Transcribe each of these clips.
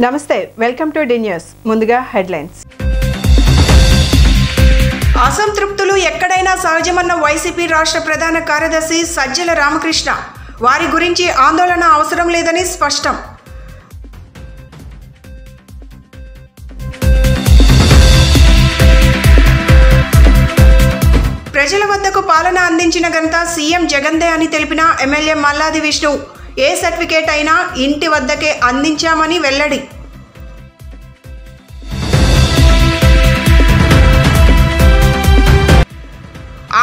నమస్తే welcome to D news ముందుగా headlines అసంతృప్తులు ఎక్కడైనా సహజమన్న వైసీపీ రాష్ట్ర ప్రధాన కార్యదర్శి సజ్జల రామకృష్ణ వారి గురించి ఆందోళన అవసరం లేదని స్పష్టం ప్రజల వద్దకు పాలన అందించిన ఘనత సీఎం జగన్దే అని తెలిపిన ఎమ్మెల్యే మల్లాది విష్ణు ఏ సర్టిఫికేట్ అయినా ఇంటి వద్దకే అందించామని వెల్లడి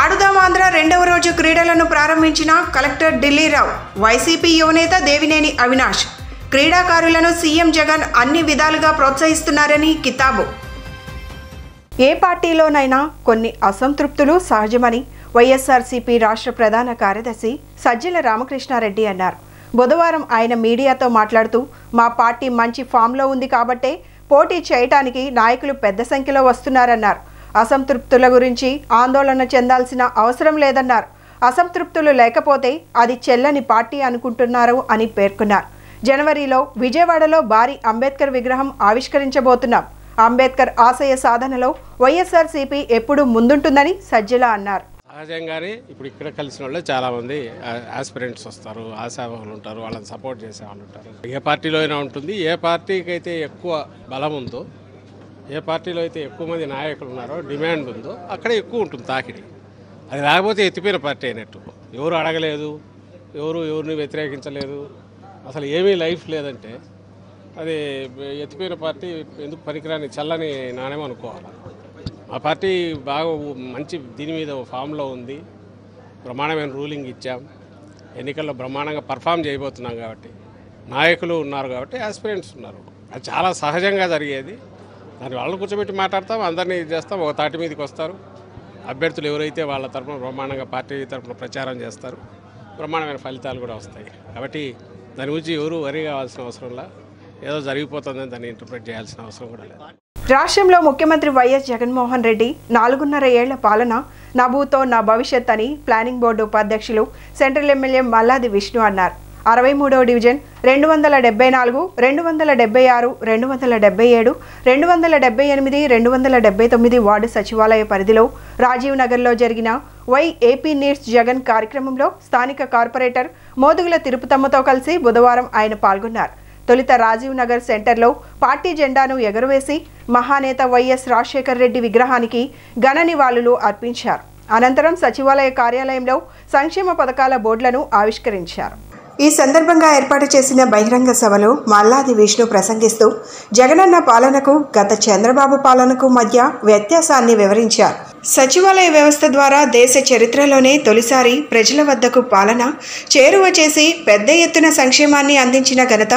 ఆడుదాం ఆంధ్ర రెండవ రోజు క్రీడలను ప్రారంభించిన కలెక్టర్ ఢిల్లీరావు వైసీపీ యువనేత దేవినేని అవినాష్ క్రీడాకారులను సీఎం జగన్ అన్ని విధాలుగా ప్రోత్సహిస్తున్నారని కితాబు ఏ పార్టీలోనైనా కొన్ని అసంతృప్తులు సహజమని వైఎస్ఆర్సీపీ రాష్ట్ర ప్రధాన కార్యదర్శి సజ్జల రామకృష్ణారెడ్డి అన్నారు. బుధవారం ఆయన మీడియాతో మాట్లాడుతూ మా పార్టీ మంచి ఫామ్లో ఉంది కాబట్టే పోటీ చేయటానికి నాయకులు పెద్ద సంఖ్యలో వస్తున్నారన్నారు. అసంతృప్తుల గురించి ఆందోళన చెందాల్సిన అవసరం లేదన్నారు. అసంతృప్తులు లేకపోతే అది చెల్లని పార్టీ అనుకుంటున్నారు అని పేర్కొన్నారు. జనవరిలో విజయవాడలో భారీ అంబేద్కర్ విగ్రహం ఆవిష్కరించబోతున్నాం. అంబేద్కర్ ఆశయ సాధనలో వైఎస్ఆర్సీపీ ఎప్పుడు ముందుంటుందని సజ్జల అన్నారు. సహజంగానే ఇప్పుడు ఇక్కడ కలిసిన వాళ్ళు చాలామంది ఆస్పిరెంట్స్ వస్తారు, ఆశావాహులు ఉంటారు, వాళ్ళని సపోర్ట్ చేసే వాళ్ళు ఉంటారు. ఏ పార్టీలో అయినా ఉంటుంది. ఏ పార్టీకి అయితే ఎక్కువ బలం ఉందో, ఏ పార్టీలో అయితే ఎక్కువ మంది నాయకులు ఉన్నారో, డిమాండ్ ఉందో అక్కడ ఎక్కువ ఉంటుంది తాకిడి. అది లేకపోతే ఎత్తిపోయిన పార్టీ అయినట్టు. ఎవరు అడగలేదు, ఎవరిని వ్యతిరేకించలేదు, అసలు ఏమీ లైఫ్ లేదంటే అది ఎత్తిపోయిన పార్టీ ఎందుకు పనికిరాని చల్లని నాణ్యం అనుకోవాలి. మా పార్టీ బాగా మంచి దీని మీద ఫామ్లో ఉంది. బ్రహ్మాండమైన రూలింగ్ ఇచ్చాం. ఎన్నికల్లో బ్రహ్మాండంగా పర్ఫామ్ చేయబోతున్నాం కాబట్టి నాయకులు ఉన్నారు కాబట్టి ఆస్పిరెంట్స్ ఉన్నారు. అది చాలా సహజంగా జరిగేది. దాన్ని వాళ్ళని కూర్చోబెట్టి మాట్లాడతాం, అందరినీ చేస్తాం, ఒక తాటి మీదకి వస్తారు. అభ్యర్థులు ఎవరైతే వాళ్ళ తరఫున బ్రహ్మాండంగా పార్టీ తరఫున ప్రచారం చేస్తారు, బ్రహ్మాండమైన ఫలితాలు కూడా వస్తాయి. కాబట్టి దాని గురించి ఎవరు వరి కావాల్సిన అవసరంలా, ఏదో జరిగిపోతుందని దాన్ని ఇంటర్ప్రిట్ చేయాల్సిన అవసరం కూడా లేదు. రాష్ట్రంలో ముఖ్యమంత్రి వైఎస్ జగన్మోహన్ రెడ్డి 4.5 ఏళ్ల పాలన నా భూతో నా భవిష్యత్ అని ప్లానింగ్ బోర్డు ఉపాధ్యక్షులు సెంట్రల్ ఎమ్మెల్యే మల్లాది విష్ణు అన్నారు. 63వ డివిజన్ 274, 276, 277, 278, 279 వార్డు సచివాలయ పరిధిలో రాజీవ్ నగర్లో జరిగిన వై ఏపీ నీడ్స్ జగన్ కార్యక్రమంలో స్థానిక కార్పొరేటర్ మోదుగుల తిరుపతమ్మతో కలిసి బుధవారం ఆయన పాల్గొన్నారు. తొలుత రాజీవ్ నగర్ సెంటర్లో పార్టీ జెండాను ఎగురవేసి మహానేత వైఎస్ రాజశేఖర్ రెడ్డి విగ్రహానికి ఘన నివాళులు అర్పించారు. అనంతరం సచివాలయ కార్యాలయంలో సంక్షేమ పథకాల బోర్డులను ఆవిష్కరించారు. ఈ సందర్భంగా ఏర్పాటు చేసిన బహిరంగ సభలో మల్లాది విష్ణు ప్రసంగిస్తూ జగనన్న పాలనకు గత చంద్రబాబు పాలనకు మధ్య వ్యత్యాసాన్ని వివరించారు. సచివాలయ వ్యవస్థ ద్వారా దేశ చరిత్రలోనే తొలిసారి ప్రజల వద్దకు పాలన చేరువ చేసి పెద్ద ఎత్తున సంక్షేమాన్ని అందించిన ఘనత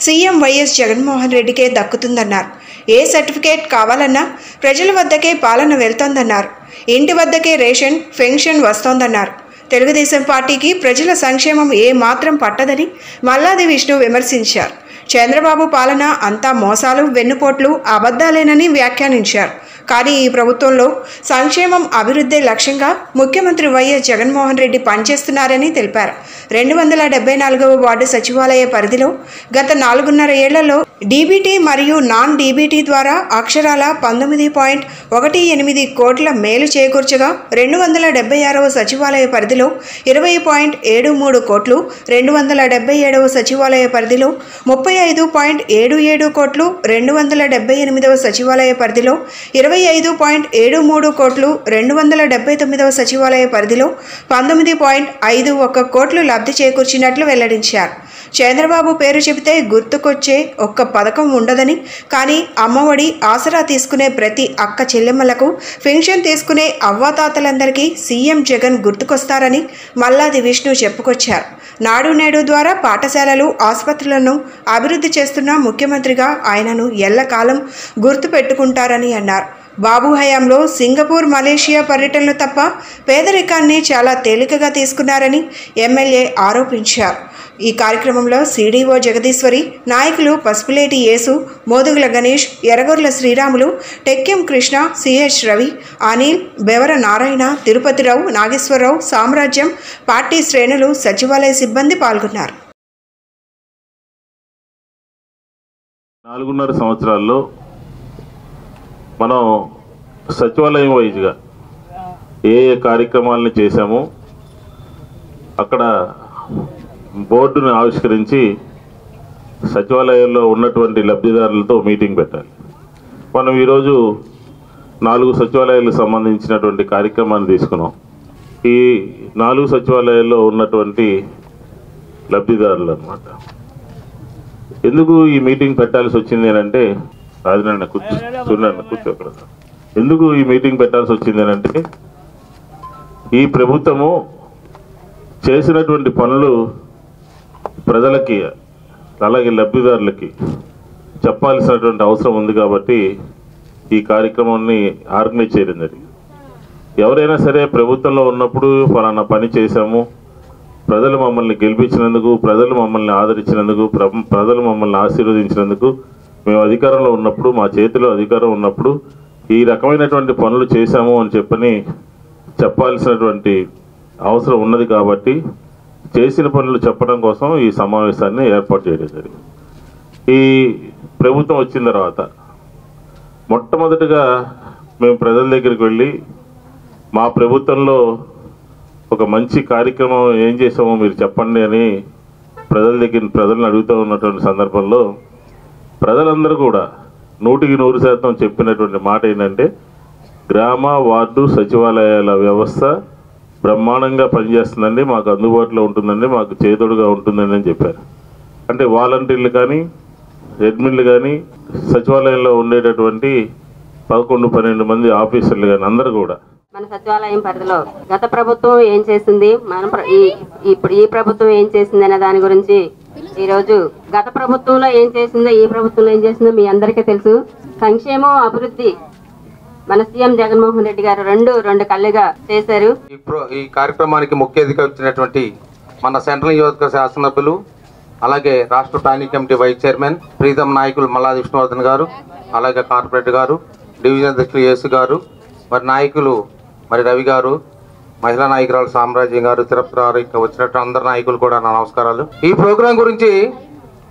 సీఎం వైఎస్ జగన్మోహన్ రెడ్డికే దక్కుతుందన్నారు. ఏ సర్టిఫికేట్ కావాలన్నా ప్రజల వద్దకే పాలన వెళ్తోందన్నారు. ఇంటి వద్దకే రేషన్, పెన్షన్ వస్తోందన్నారు. తెలుగుదేశం పార్టీకి ప్రజల సంక్షేమం ఏ మాత్రం పట్టదని మల్లాది విష్ణు విమర్శించారు. చంద్రబాబు పాలన అంతా మోసాలు, వెన్నుపోట్లు, అబద్ధాలేనని వ్యాఖ్యానించారు. కానీ ఈ ప్రభుత్వంలో సంక్షేమం, అభివృద్ధి లక్ష్యంగా ముఖ్యమంత్రి వైఎస్ జగన్మోహన్ రెడ్డి పనిచేస్తున్నారని తెలిపారు. 274వ వార్డు సచివాలయ పరిధిలో గత 4.5 ఏళ్లలో డీబీటీ మరియు నాన్ డీబీటీ ద్వారా అక్షరాల 19.18 కోట్ల మేలు చేకూర్చగా 276వ సచివాలయ పరిధిలో 20.73 కోట్లు, 277వ సచివాలయ పరిధిలో 35.77 కోట్లు, 278వ సచివాలయ పరిధిలో 25.73 కోట్లు, 279వ సచివాలయ పరిధిలో 19.51 కోట్లు లబ్ధి చేకూర్చినట్లు వెల్లడించారు. చంద్రబాబు పేరు చెబితే గుర్తుకొచ్చే ఒక్క పథకం ఉండదని, కానీ అమ్మఒడి, ఆసరా తీసుకునే ప్రతి అక్క చెల్లెమ్మలకు, పెన్షన్ తీసుకునే అవ్వాతాతలందరికీ సీఎం జగన్ గుర్తుకొస్తారని మల్లాది విష్ణు చెప్పుకొచ్చారు. నాడు నేడు ద్వారా పాఠశాలలు, ఆసుపత్రులను అభివృద్ధి చేస్తున్న ముఖ్యమంత్రిగా ఆయనను ఎల్లకాలం గుర్తు పెట్టుకుంటారని అన్నారు. బాబు హయాంలో సింగపూర్, మలేషియా పర్యటనలు తప్ప పేదరికాన్ని చాలా తేలికగా తీసుకున్నారని ఎమ్మెల్యే ఆరోపించారు. ఈ కార్యక్రమంలో సిడిఓ జగదీశ్వరి, నాయకులు పసుపులేటి యేసు, మోదుగుల గణేష్, ఎర్రగొర్ల శ్రీరాములు, టెక్కెం కృష్ణ, సిహెచ్ రవి, అనిల్, బెవర నారాయణ, తిరుపతిరావు, నాగేశ్వరరావు, సామ్రాజ్యం, పార్టీ శ్రేణులు, సచివాలయ సిబ్బంది పాల్గొన్నారు. 4.5 సంవత్సరాల్లో మనం సచివాలయం వైజ్గా ఏ కార్యక్రమాలను చేశామో అక్కడ బోర్డును ఆవిష్కరించి సచివాలయంలో ఉన్నటువంటి లబ్ధిదారులతో మీటింగ్ పెట్టాలి. మనం ఈరోజు 4 సచివాలయాలకు సంబంధించినటువంటి కార్యక్రమాన్ని తీసుకున్నాం. ఈ 4 సచివాలయాల్లో ఉన్నటువంటి లబ్ధిదారులు అన్నమాట. ఎందుకు ఈ మీటింగ్ పెట్టాల్సి వచ్చింది అని అంటే, రాజనన్న కూర్చో అక్కడ. ఎందుకు ఈ మీటింగ్ పెట్టాల్సి వచ్చింది అని అంటే, ఈ ప్రభుత్వము చేసినటువంటి పనులు ప్రజలకి అలాగే లబ్ధిదారులకి చెప్పాల్సినటువంటి అవసరం ఉంది కాబట్టి ఈ కార్యక్రమాన్ని ఆర్గనైజ్ చేయడం జరిగింది. ఎవరైనా సరే ప్రభుత్వంలో ఉన్నప్పుడు ఫలానా పని చేశాము, ప్రజలు మమ్మల్ని గెలిపించినందుకు, ప్రజలు మమ్మల్ని ఆదరించినందుకు, ప్రజలు మమ్మల్ని ఆశీర్వదించినందుకు, మేము అధికారంలో ఉన్నప్పుడు, మా చేతిలో అధికారం ఉన్నప్పుడు ఈ రకమైనటువంటి పనులు చేశాము అని చెప్పాల్సినటువంటి అవసరం ఉన్నది కాబట్టి చేసిన పనులు చెప్పడం కోసం ఈ సమావేశాన్ని ఏర్పాటు చేయడం జరిగింది. ఈ ప్రభుత్వం వచ్చిన తర్వాత మొట్టమొదటిగా మేము ప్రజల దగ్గరికి వెళ్ళి మా ప్రభుత్వంలో ఒక మంచి కార్యక్రమం ఏం చేసామో మీరు చెప్పండి అని ప్రజలను అడుగుతూ ఉన్నటువంటి సందర్భంలో ప్రజలందరూ కూడా 100% చెప్పినటువంటి మాట ఏంటంటే, గ్రామ వార్డు సచివాలయాల వ్యవస్థ బ్రహ్మాండంగా పనిచేస్తుందండి, మాకు అందుబాటులో ఉంటుందండి, మాకు చేదోడుగా ఉంటుందండి అని చెప్పారు. అంటే వాలంటీర్లు కానీ, అడ్మిన్లు కానీ, సచివాలయంలో ఉండేటటువంటి 11-12 మంది ఆఫీసర్లు కానీ అందరూ కూడా మన సచివాలయం పరిధిలో గత ప్రభుత్వం ఏం చేసింది, ఇప్పుడు ఈ ప్రభుత్వం ఏం చేసింది అనే దాని గురించి ఈరోజు గత ప్రభుత్వంలో ఏం చేసిందో, ఈ ప్రభుత్వంలో ఏం చేసిందో మీ అందరికీ తెలుసు. సంక్షేమం, అభివృద్ధి మన సీఎం జగన్మోహన్ రెడ్డి గారు రెండు కళ్ళుగా చేశారు. ఈ కార్యక్రమానికి ముఖ్య అతిథిగా వచ్చినటువంటి మన సెంట్రల్ నియోజకవర్గ శాసనసభ్యులు, అలాగే రాష్ట్ర ప్లానింగ్ కమిటీ వైస్ చైర్మన్ ప్రీతం నాయకులు మల్లాది విష్ణువర్ధన్ గారు, అలాగే కార్పొరేటర్ గారు, డివిజన్ అధ్యక్షులు యేసు గారు, మరి నాయకులు మరి రవి గారు, మహిళా నాయకురాలు సామ్రాజ్యం గారు, తిరుపతి గారు, ఇంకా వచ్చినట్టు అందరు నాయకులు కూడా నా నమస్కారాలు. ఈ ప్రోగ్రాం గురించి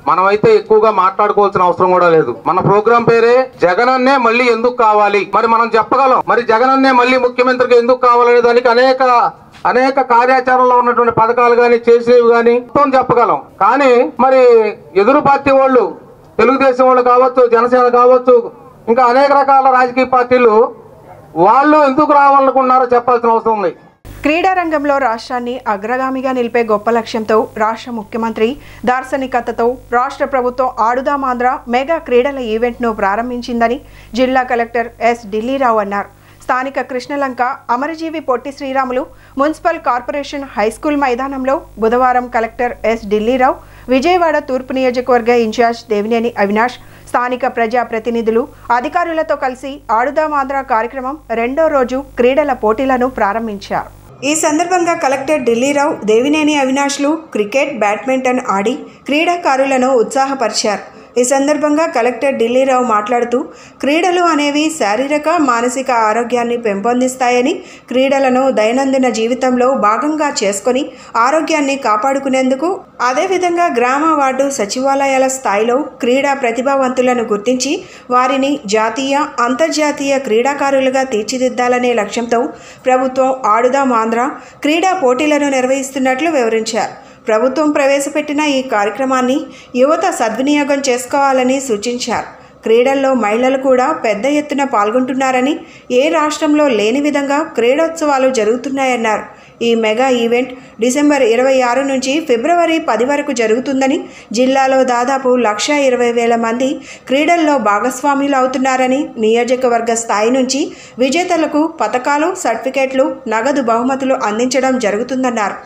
మనమైతే ఎక్కువగా మాట్లాడుకోవాల్సిన అవసరం కూడా లేదు. మన ప్రోగ్రాం పేరే జగనన్నే మళ్ళీ ఎందుకు కావాలి. మరి మనం చెప్పగలం, మరి జగనన్నే మళ్ళీ ముఖ్యమంత్రిగా ఎందుకు కావాలనే దానికి అనేక కార్యాచరణలో ఉన్నటువంటి పథకాలు కానీ, చేసేవి కానీ మొత్తం చెప్పగలం. కానీ మరి ఎదురు పార్టీ వాళ్ళు, తెలుగుదేశం వాళ్ళు కావచ్చు, జనసేన కావచ్చు, ఇంకా అనేక రకాల రాజకీయ పార్టీలు వాళ్ళు ఎందుకు రావాలనుకున్నారో చెప్పాల్సిన అవసరం ఉంది. క్రీడా రంగంలో రాష్ట్రాన్ని అగ్రగామిగా నిలిపే గొప్ప లక్ష్యంతో రాష్ట్ర ముఖ్యమంత్రి దార్శనికతతో రాష్ట్ర ప్రభుత్వం ఆడుదామాంధ్ర మెగా క్రీడల ఈవెంట్ను ప్రారంభించిందని జిల్లా కలెక్టర్ ఎస్ ఢిల్లీరావు అన్నారు. స్థానిక కృష్ణలంక అమరజీవి Potti Sriramulu municipal corporation high school మైదానంలో బుధవారం కలెక్టర్ ఎస్ ఢిల్లీరావు, విజయవాడ తూర్పు నియోజకవర్గ ఇన్ఛార్జ్ దేవినేని అవినాష్, స్థానిక ప్రజాప్రతినిధులు, అధికారులతో కలిసి ఆడుదామాంధ్ర కార్యక్రమం 2వ రోజు క్రీడల పోటీలను ప్రారంభించారు. ఈ సందర్భంగా collector Dilli Rao, Devineni అవినాష్లు cricket, badminton ఆడి క్రీడాకారులను ఉత్సాహపరిచారు. ఈ సందర్భంగా కలెక్టర్ ఢిల్లీరావు మాట్లాడుతూ, క్రీడలు అనేవి శారీరక, మానసిక ఆరోగ్యాన్ని పెంపొందిస్తాయని, క్రీడలను దైనందిన జీవితంలో భాగంగా చేసుకొని ఆరోగ్యాన్ని కాపాడుకునేందుకు, అదేవిధంగా గ్రామ వార్డు సచివాలయాల స్థాయిలో క్రీడా ప్రతిభావంతులను గుర్తించి వారిని జాతీయ, అంతర్జాతీయ క్రీడాకారులుగా తీర్చిదిద్దాలనే లక్ష్యంతో ప్రభుత్వం ఆడుదాం ఆంధ్ర క్రీడా పోటీలను నిర్వహిస్తున్నట్లు వివరించారు. ప్రభుత్వం ప్రవేశపెట్టిన ఈ కార్యక్రమాన్ని యువత సద్వినియోగం చేసుకోవాలని సూచించారు. క్రీడల్లో మహిళలు కూడా పెద్ద ఎత్తున పాల్గొంటున్నారని, ఏ రాష్ట్రంలో లేని విధంగా క్రీడోత్సవాలు జరుగుతున్నాయన్నారు. ఈ మెగా ఈవెంట్ డిసెంబర్ 26 నుంచి ఫిబ్రవరి 10 వరకు జరుగుతుందని, జిల్లాలో దాదాపు 1,20,000 మంది క్రీడల్లో భాగస్వాములు అవుతున్నారని, నియోజకవర్గ స్థాయి నుంచి విజేతలకు పతకాలు, సర్టిఫికేట్లు, నగదు బహుమతులు అందించడం జరుగుతుందన్నారు.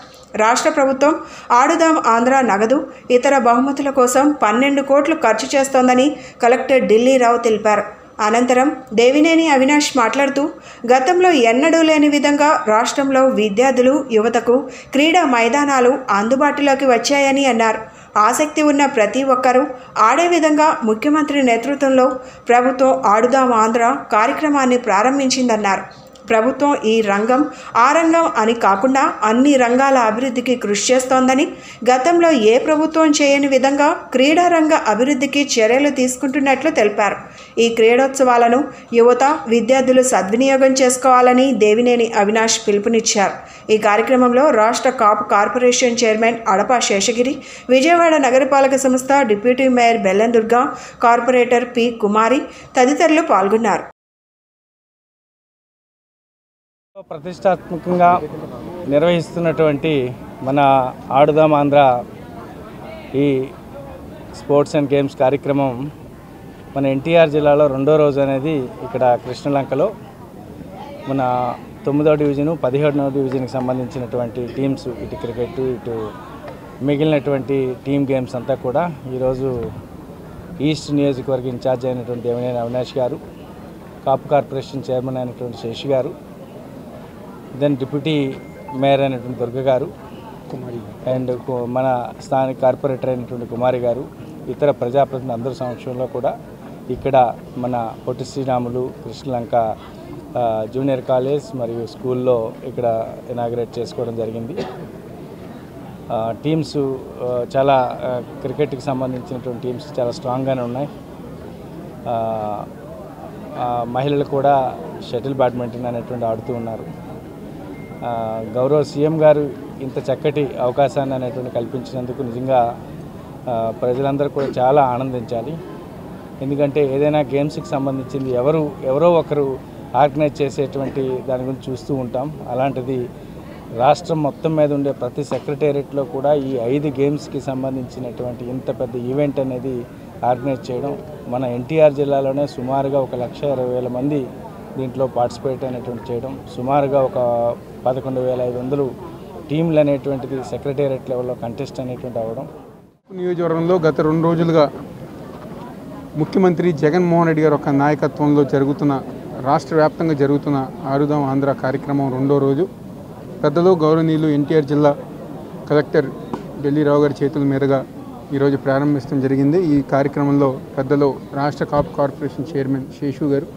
రాష్ట్ర ప్రభుత్వం ఆడుదాం ఆంధ్ర నగదు, ఇతర బహుమతుల కోసం 12 కోట్లు ఖర్చు చేస్తోందని కలెక్టర్ ఢిల్లీరావు తెలిపారు. అనంతరం దేవినేని అవినాష్ మాట్లాడుతూ, గతంలో ఎన్నడూ లేని విధంగా రాష్ట్రంలో విద్యార్థులు, యువతకు క్రీడా మైదానాలు అందుబాటులోకి వచ్చాయని అన్నారు. ఆసక్తి ఉన్న ప్రతి ఒక్కరూ ఆడే విధంగా ముఖ్యమంత్రి నేతృత్వంలో ప్రభుత్వం ఆడుదాం ఆంధ్ర కార్యక్రమాన్ని ప్రారంభించిందన్నారు. ప్రభుత్వం ఈ రంగం ఆ రంగం అని కాకుండా అన్ని రంగాల అభివృద్ధికి కృషి చేస్తోందని, గతంలో ఏ ప్రభుత్వం చేయని విధంగా క్రీడా రంగ అభివృద్ధికి చర్యలు తీసుకుంటున్నట్లు తెలిపారు. ఈ క్రీడోత్సవాలను యువత, విద్యార్థులు సద్వినియోగం చేసుకోవాలని దేవినేని అవినాష్ పిలుపునిచ్చారు. ఈ కార్యక్రమంలో రాష్ట్ర కాపు కార్పొరేషన్ చైర్మన్ అడపా శేషగిరి, విజయవాడ నగరపాలక సంస్థ డిప్యూటీ మేయర్ బెల్లం దుర్గా, కార్పొరేటర్ పి కుమారి తదితరులు పాల్గొన్నారు. ప్రతిష్టాత్మకంగా నిర్వహిస్తున్నటువంటి మన ఆడుదాం ఆంధ్ర ఈ స్పోర్ట్స్ అండ్ గేమ్స్ కార్యక్రమం మన ఎన్టీఆర్ జిల్లాలో రెండో రోజు అనేది ఇక్కడ కృష్ణలంకలో మన 9వ డివిజను 17వ డివిజన్కి సంబంధించినటువంటి టీమ్స్, ఇటు క్రికెట్ ఇటు మిగిలినటువంటి టీమ్ గేమ్స్ అంతా కూడా ఈరోజు ఈస్ట్ నియోజకవర్గ ఇన్ఛార్జ్ అయినటువంటి దేవినేని అవినాష్ గారు, కాపు కార్పొరేషన్ చైర్మన్ అయినటువంటి శేషి గారు, దెన్ డిప్యూటీ మేయర్ అయినటువంటి దుర్గ గారు, అండ్ మన స్థానిక కార్పొరేటర్ అయినటువంటి కుమారి గారు, ఇతర ప్రజాప్రతినిధులు అందరి సమక్షంలో కూడా ఇక్కడ మన పొట్టి శ్రీరాములు కృష్ణలంక జూనియర్ కాలేజ్ మరియు స్కూల్లో ఇక్కడ ఇనాగ్రేట్ చేసుకోవడం జరిగింది. టీమ్స్ చాలా క్రికెట్కి సంబంధించినటువంటి టీమ్స్ చాలా స్ట్రాంగ్గానే ఉన్నాయి. మహిళలు కూడా షటిల్ బ్యాడ్మింటన్ అనేటువంటి ఆడుతూ ఉన్నారు. గౌరవ సీఎం గారు ఇంత చక్కటి అవకాశాన్ని అనేటువంటి కల్పించినందుకు నిజంగా ప్రజలందరూ కూడా చాలా ఆనందించాలి. ఎందుకంటే ఏదైనా గేమ్స్కి సంబంధించింది ఎవరో ఒకరు ఆర్గనైజ్ చేసేటువంటి దాని గురించి చూస్తూ ఉంటాం. అలాంటిది రాష్ట్రం మొత్తం మీద ఉండే ప్రతి సెక్రటేరియట్లో కూడా ఈ 5 గేమ్స్కి సంబంధించినటువంటి ఇంత పెద్ద ఈవెంట్ అనేది ఆర్గనైజ్ చేయడం, మన ఎన్టీఆర్ జిల్లాలోనే సుమారుగా 1,20,000 మంది దీంట్లో పార్టిసిపేట్ అనేటువంటి చేయడం, సుమారుగా ఒక 11,500 టీంలు అనేటువంటిది సెక్రటేరియట్ లెవెల్లో కంటెస్ట్ అనేటువంటి అవ్వడం. నియోజకవర్గంలో గత 2 రోజులుగా ముఖ్యమంత్రి జగన్మోహన్ రెడ్డి గారి యొక్క నాయకత్వంలో జరుగుతున్న రాష్ట్ర వ్యాప్తంగా జరుగుతున్న ఆడుదాం ఆంధ్ర కార్యక్రమం రెండో రోజు పెద్దలు గౌరవనీయులు ఎన్టీఆర్ జిల్లా కలెక్టర్ ఢిల్లీరావు గారి చేతుల మీదుగా ఈరోజు ప్రారంభించడం జరిగింది. ఈ కార్యక్రమంలో పెద్దలు రాష్ట్ర కాపు కార్పొరేషన్ చైర్మన్ శేషు గారు,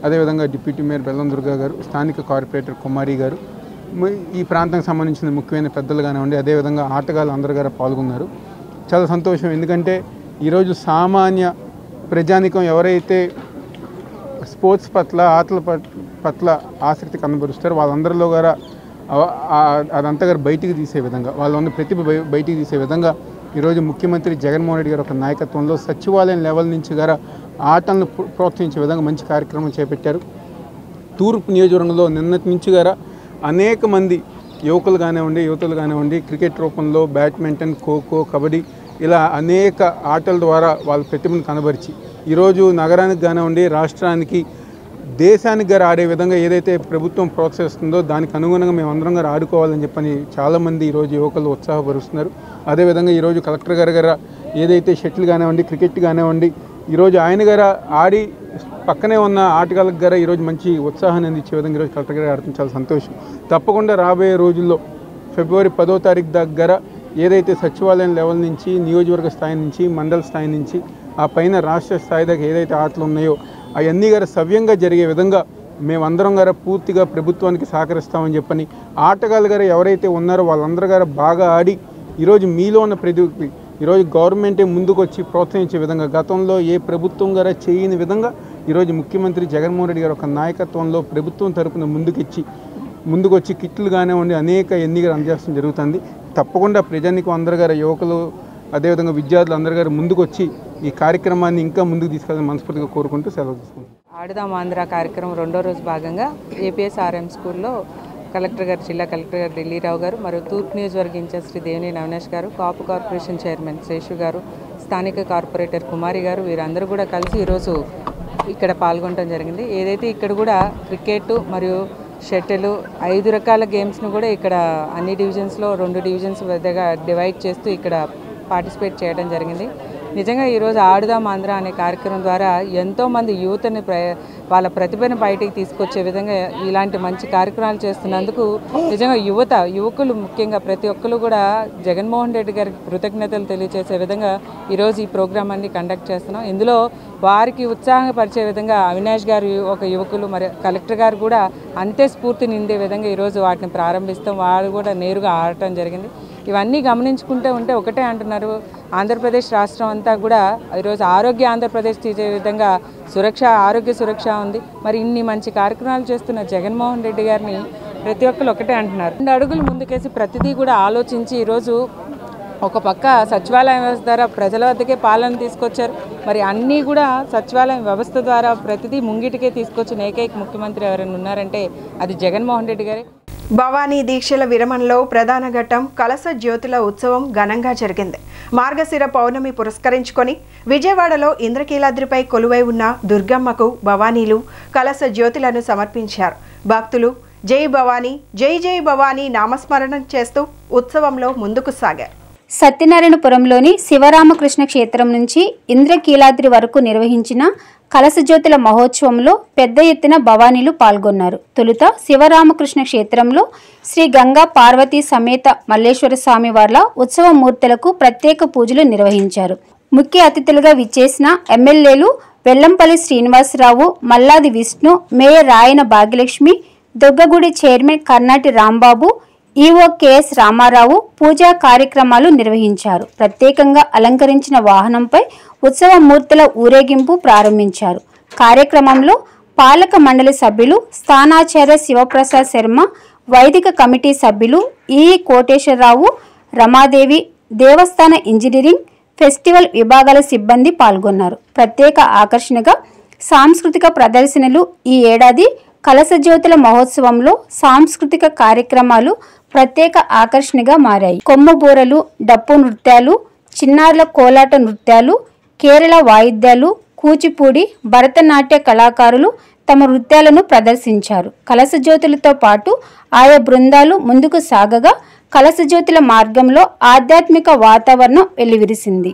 అదేవిధంగా డిప్యూటీ మేయర్ బెల్లం దుర్గా గారు, స్థానిక కార్పొరేటర్ కుమారి గారు, ఈ ప్రాంతానికి సంబంధించిన ముఖ్యమైన పెద్దలు కానివ్వండి, అదేవిధంగా ఆటగాళ్ళు అందరూ గారు పాల్గొన్నారు. చాలా సంతోషం. ఎందుకంటే ఈరోజు సామాన్య ప్రజానికం ఎవరైతే స్పోర్ట్స్ పట్ల, ఆటల పట్ల ఆసక్తి కనబరుస్తారో వాళ్ళందరిలో గారు అదంతా గారు బయటికి తీసే విధంగా, వాళ్ళ ఉన్న ప్రతిభ బయటికి తీసే విధంగా ఈరోజు ముఖ్యమంత్రి జగన్మోహన్ రెడ్డి గారి ఒక నాయకత్వంలో సచివాలయం లెవెల్ నుంచి గారు ఆటలను ప్రోత్సహించే విధంగా మంచి కార్యక్రమం చేపట్టారు. తూర్పు నియోజకవర్గంలో నిన్నటి నుంచి గారు అనేక మంది యువకులు కానివ్వండి క్రికెట్ రూపంలో బ్యాడ్మింటన్, ఖోఖో, కబడ్డీ ఇలా అనేక ఆటల ద్వారా వాళ్ళ ప్రతిభను కనబరిచి ఈరోజు నగరానికి కానివ్వండి, రాష్ట్రానికి, దేశానికి గారు ఆడే విధంగా ఏదైతే ప్రభుత్వం ప్రోత్సహిస్తుందో దానికి అనుగుణంగా మేమందరం గారు ఆడుకోవాలని చెప్పని చాలామంది ఈరోజు యువకులు ఉత్సాహపరుస్తున్నారు. అదేవిధంగా ఈరోజు కలెక్టర్ గారు ఏదైతే షటిల్ కానివ్వండి, క్రికెట్ కానివ్వండి, ఈరోజు ఆయన గారు ఆడి పక్కనే ఉన్న ఆటగాళ్ళకి గారు ఈరోజు మంచి ఉత్సాహాన్ని అందించే విధంగా ఈరోజు కలెక్టర్ గారు ఆడటం చాలా సంతోషం. తప్పకుండా రాబోయే రోజుల్లో ఫిబ్రవరి 10వ తారీఖు దగ్గర ఏదైతే సచివాలయం లెవెల్ నుంచి, నియోజకవర్గ స్థాయి నుంచి, మండల స్థాయి నుంచి, ఆ పైన రాష్ట్ర స్థాయి దాకా ఏదైతే ఆటలు ఉన్నాయో అవన్నీ గారు సవ్యంగా జరిగే విధంగా మేమందరం గారు పూర్తిగా ప్రభుత్వానికి సహకరిస్తామని చెప్పని, ఆటగాళ్ళు గారు ఎవరైతే ఉన్నారో వాళ్ళందరూ గారు బాగా ఆడి ఈరోజు మీలో ఉన్న ప్రతిభకి ఈరోజు గవర్నమెంటే ముందుకు వచ్చి ప్రోత్సహించే విధంగా, గతంలో ఏ ప్రభుత్వం గారు చేయని విధంగా ఈరోజు ముఖ్యమంత్రి జగన్మోహన్ రెడ్డి గారి ఒక నాయకత్వంలో ప్రభుత్వం తరపున ముందుకు వచ్చి కిట్లు కానివ్వండి అనేక ఎన్నికలు అందజేయడం జరుగుతుంది. తప్పకుండా ప్రజానికి అందరు గారు, యువకులు, అదేవిధంగా విద్యార్థులు అందరు గారు ముందుకు వచ్చి ఈ కార్యక్రమాన్ని ఇంకా ముందుకు తీసుకెళ్ళాలని మనస్ఫూర్తిగా కోరుకుంటూ సెలవు తీసుకుంటాం. ఆడుదాం ఆంధ్ర కార్యక్రమం రెండో రోజు భాగంగా ఏపీఎస్ఆర్ఎం స్కూల్లో జిల్లా కలెక్టర్ గారు ఢిల్లీరావు గారు, మరియు తూర్పు నియోజకవర్గ ఇన్ఛార్జ్ శ్రీ దేవినేని అవినాష్ గారు, కాపు కార్పొరేషన్ చైర్మన్ శేషు గారు, స్థానిక కార్పొరేటర్ కుమారి గారు, వీరందరూ కూడా కలిసి ఈరోజు ఇక్కడ పాల్గొనడం జరిగింది. ఏదైతే ఇక్కడ కూడా క్రికెట్ మరియు షటిల్ 5 రకాల గేమ్స్ను కూడా ఇక్కడ అన్ని డివిజన్స్లో 2 డివిజన్స్ పెద్దగా డివైడ్ చేస్తూ ఇక్కడ పార్టిసిపేట్ చేయడం జరిగింది. నిజంగా ఈరోజు ఆడుదాం ఆంధ్ర అనే కార్యక్రమం ద్వారా ఎంతోమంది యువతని వాళ్ళ ప్రతిభను బయటికి తీసుకొచ్చే విధంగా ఇలాంటి మంచి కార్యక్రమాలు చేస్తున్నందుకు నిజంగా యువకులు ముఖ్యంగా ప్రతి ఒక్కరు కూడా జగన్మోహన్ రెడ్డి గారికి కృతజ్ఞతలు తెలియజేసే విధంగా ఈరోజు ఈ ప్రోగ్రామ్ అన్ని కండక్ట్ చేస్తున్నాం. ఇందులో వారికి ఉత్సాహపరిచే విధంగా అవినాష్ గారు ఒక యువకులు, మరి కలెక్టర్ గారు కూడా అంతే స్ఫూర్తి నిండే విధంగా ఈరోజు వాటిని ప్రారంభిస్తాం. వారు కూడా నేరుగా ఆడటం జరిగింది. ఇవన్నీ గమనించుకుంటూ ఉంటే ఒకటే అంటున్నారు, ఆంధ్రప్రదేశ్ రాష్ట్రం అంతా కూడా ఈరోజు ఆరోగ్య ఆంధ్రప్రదేశ్ తీసే విధంగా ఆరోగ్య సురక్ష ఉంది. మరి ఇన్ని మంచి కార్యక్రమాలు చేస్తున్న జగన్మోహన్ రెడ్డి గారిని ప్రతి ఒక్కరు ఒకటే అంటున్నారు. 2 అడుగులు ముందుకేసి ప్రతిదీ కూడా ఆలోచించి ఈరోజు ఒక పక్క సచివాలయం వ్యవస్థ ద్వారా ప్రజల వద్దకే పాలన తీసుకొచ్చారు. మరి అన్నీ కూడా సచివాలయం వ్యవస్థ ద్వారా ప్రతిదీ ముంగిటికే తీసుకొచ్చిన ఏకైక ముఖ్యమంత్రి ఎవరైనా ఉన్నారంటే అది జగన్మోహన్ రెడ్డి గారే. భవానీ దీక్షల విరమణలో ప్రధాన ఘట్టం కలశ జ్యోతుల ఉత్సవం ఘనంగా జరిగింది. మార్గశిర పౌర్ణమి పురస్కరించుకొని విజయవాడలో ఇంద్రకీలాద్రిపై కొలువై ఉన్న దుర్గమ్మకు భవానీలు కలశ జ్యోతులను సమర్పించారు. భక్తులు జై భవానీ జై జై భవానీ నామస్మరణం చేస్తూ ఉత్సవంలో ముందుకు సాగారు. సత్యనారాయణపురంలోని శివరామకృష్ణ క్షేత్రం నుంచి ఇంద్రకీలాద్రి వరకు నిర్వహించిన కలశజ్యోతుల మహోత్సవంలో పెద్ద ఎత్తున భవానీలు పాల్గొన్నారు. తొలుత శివరామకృష్ణ క్షేత్రంలో శ్రీ గంగా పార్వతీ సమేత మల్లేశ్వర స్వామి వార్ల ఉత్సవ మూర్తులకు ప్రత్యేక పూజలు నిర్వహించారు. ముఖ్య అతిథులుగా విచ్చేసిన ఎమ్మెల్యేలు వెల్లంపల్లి శ్రీనివాసరావు, మల్లాది విష్ణు, మేయర్ రాయన Bhagyalakshmi, దుర్గగుడి chairman Karnati Rambabu, EO K S Ramarao పూజా కార్యక్రమాలు నిర్వహించారు. ప్రత్యేకంగా అలంకరించిన వాహనంపై ఉత్సవ మూర్తుల ఊరేగింపు ప్రారంభించారు. కార్యక్రమంలో పాలక మండలి సభ్యులు స్థానాచార్య శివప్రసాద్ శర్మ, వైదిక కమిటీ సభ్యులు ఈ కోటేశ్వరరావు, రమాదేవి, దేవస్థాన ఇంజనీరింగ్, ఫెస్టివల్ విభాగాల సిబ్బంది పాల్గొన్నారు. ప్రత్యేక ఆకర్షణగా సాంస్కృతిక ప్రదర్శనలు ఈ ఏడాది కలశజ్యోతుల మహోత్సవంలో సాంస్కృతిక కార్యక్రమాలు ప్రత్యేక ఆకర్షణగా మారాయి. కొమ్మబూరలు, డప్పు నృత్యాలు, చిన్నారుల కోలాట నృత్యాలు, కేరళ వాయిద్యాలు, కూచిపూడి, భరతనాట్య కళాకారులు తమ నృత్యాలను ప్రదర్శించారు. కలశజ్యోతులతో పాటు ఆయా బృందాలు ముందుకు సాగగా కలశజ్యోతుల మార్గంలో ఆధ్యాత్మిక వాతావరణం వెల్లివిరిసింది.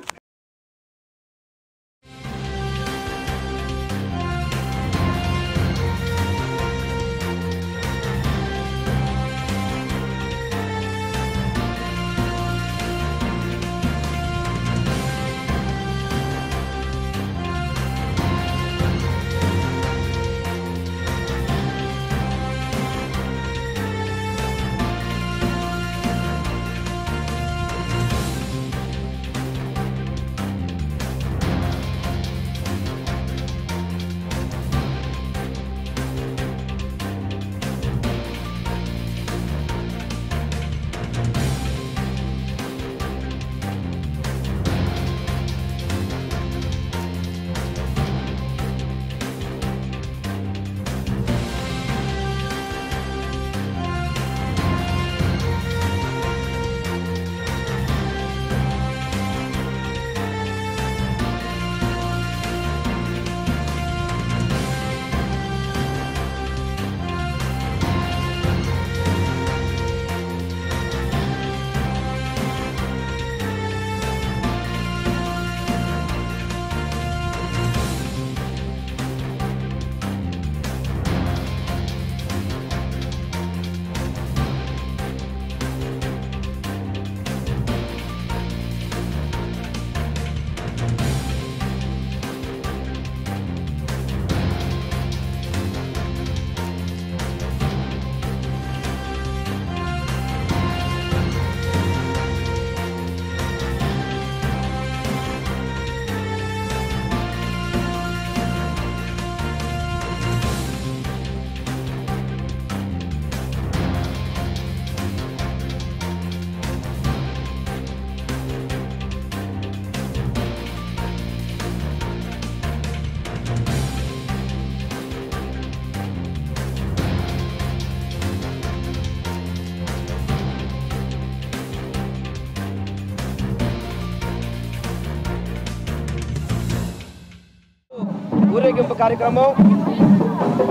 ఊరేగింపు కార్యక్రమం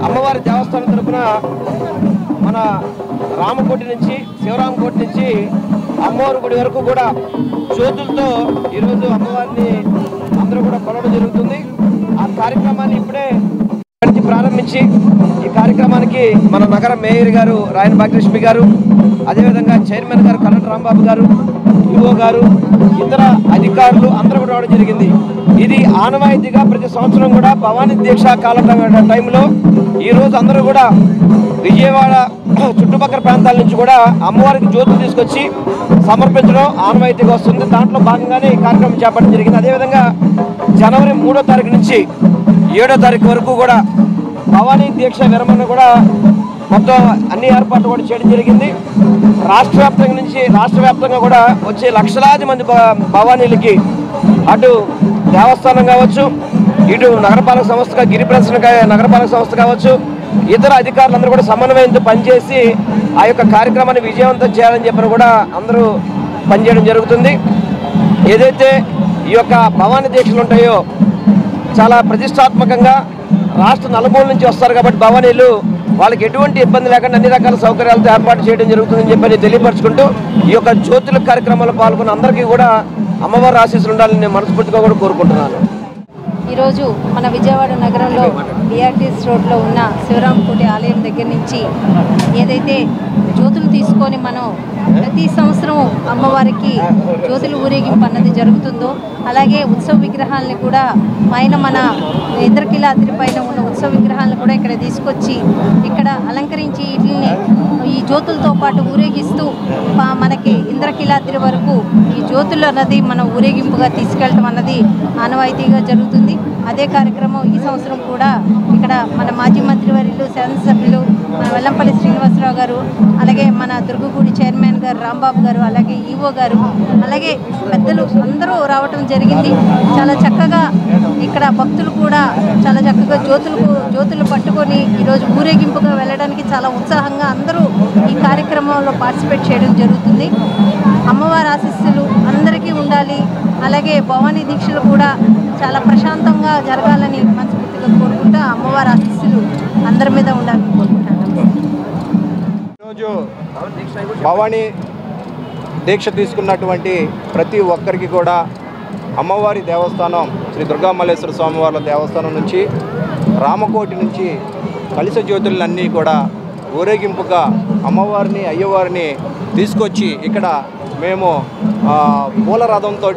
అమ్మవారి దేవస్థానం తరపున మన రామకోటి నుంచి శివరామకోటి నుంచి అమ్మవారి గుడి వరకు కూడా జ్యోతులతో ఈరోజు అమ్మవారిని అందరూ కూడా కొలవడం జరుగుతుంది. ఆ కార్యక్రమాన్ని ఇప్పుడే ప్రారంభించి ఈ కార్యక్రమానికి మన నగర మేయర్ గారు రాయన భాగ్యలక్ష్మి గారు, అదేవిధంగా చైర్మన్ గారు కలెక్టర్ రాంబాబు గారు, ఈఓ గారు, ఇతర అధికారులు అందరూ కూడా రావడం జరిగింది. ఇది ఆనవాయితీగా ప్రతి సంవత్సరం కూడా భవానీ దీక్ష కాల టైంలో ఈరోజు అందరూ కూడా విజయవాడ చుట్టుపక్కల ప్రాంతాల నుంచి కూడా అమ్మవారికి జ్యోతులు తీసుకొచ్చి సమర్పించడం ఆనవాయితీగా వస్తుంది. దాంట్లో భాగంగానే ఈ కార్యక్రమం చేపట్టడం జరిగింది. అదేవిధంగా జనవరి 3వ తారీఖు నుంచి 7వ తారీఖు వరకు కూడా భవానీ దీక్ష విరమణ కూడా మొత్తం అన్ని ఏర్పాట్లు కూడా చేయడం జరిగింది. రాష్ట్ర వ్యాప్తంగా కూడా వచ్చే లక్షలాది మంది భవానీలకి అటు దేవస్థానం కావచ్చు, ఇటు నగరపాలక సంస్థ గిరిప్రదర్శన నగరపాలక సంస్థ కావచ్చు, ఇతర అధికారులందరూ కూడా సమన్వయంతో పనిచేసి ఆ యొక్క కార్యక్రమాన్ని విజయవంతం చేయాలని చెప్పిన కూడా అందరూ పనిచేయడం జరుగుతుంది. ఏదైతే ఈ యొక్క భవానీ దీక్షలు ఉంటాయో చాలా ప్రతిష్టాత్మకంగా రాష్ట్ర నలుమూల నుంచి వస్తారు కాబట్టి భవానీలు వాళ్ళకి ఎటువంటి ఇబ్బంది లేకుండా అన్ని రకాల సౌకర్యాలతో ఏర్పాటు చేయడం జరుగుతుందని చెప్పి తెలియపరచుకుంటూ ఈ యొక్క జ్యోతుల కార్యక్రమంలో పాల్గొన్న అందరికీ కూడా అమ్మవారి ఆశీస్సులు ఉండాలని నేను మనస్ఫూర్తిగా కూడా కోరుకుంటున్నాను. ఈరోజు మన విజయవాడ నగరంలో బిఆర్టీఎస్ రోడ్లో ఉన్న శివరామకోటి ఆలయం దగ్గర నుంచి ఏదైతే జ్యోతులు తీసుకొని మనం ప్రతి సంవత్సరం అమ్మవారికి జ్యోతులు ఊరేగింపు అన్నది జరుగుతుందో, అలాగే ఉత్సవ విగ్రహాలను కూడా మన ఇంద్రకీలాద్రి పైన ఉన్న ఉత్సవ విగ్రహాలను కూడా ఇక్కడ తీసుకొచ్చి ఇక్కడ అలంకరించి వీటిని ఈ జ్యోతులతో పాటు ఊరేగిస్తూ మనకి ఇంద్రకీలాద్రి వరకు ఈ జ్యోతులు అన్నది మనం ఊరేగింపుగా తీసుకెళ్ళటం అన్నది ఆనవాయితీగా జరుగుతుంది. అదే కార్యక్రమం ఈ సంవత్సరం కూడా ఇక్కడ మన మాజీ మంత్రివర్యులు శాసనసభ్యులు మన వెల్లంపల్లి శ్రీనివాసరావు గారు, అలాగే మన దుర్గగూడి చైర్మన్ గారు రాంబాబు గారు, అలాగే ఈఓ గారు, అలాగే పెద్దలు అందరూ రావటం జరిగింది. చాలా చక్కగా ఇక్కడ భక్తులు కూడా చాలా చక్కగా జ్యోతులు పట్టుకొని ఈరోజు ఊరేగింపుగా వెళ్ళడానికి చాలా ఉత్సాహంగా అందరూ ఈ కార్యక్రమంలో పార్టిసిపేట్ చేయడం జరుగుతుంది. అమ్మవారి ఆశీస్సులు అందరికీ ఉండాలి. అలాగే భవానీ దీక్షలు కూడా చాలా ప్రశాంతంగా జరగాలని మనస్ఫూర్తిగా కోరుకుంటూ అమ్మవారి ఆశీస్సులు అందరి మీద ఉండాలని కోరుకుంటాను. ఈరోజు భవానీ దీక్ష తీసుకున్నటువంటి ప్రతి ఒక్కరికి కూడా అమ్మవారి దేవస్థానం శ్రీ దుర్గామల్లేశ్వర స్వామివార్ల దేవస్థానం నుంచి రామకోటి నుంచి కలశ జ్యోతులన్నీ కూడా ఊరేగింపుగా అమ్మవారిని అయ్యవారిని తీసుకొచ్చి ఇక్కడ మేము పూల రథంతో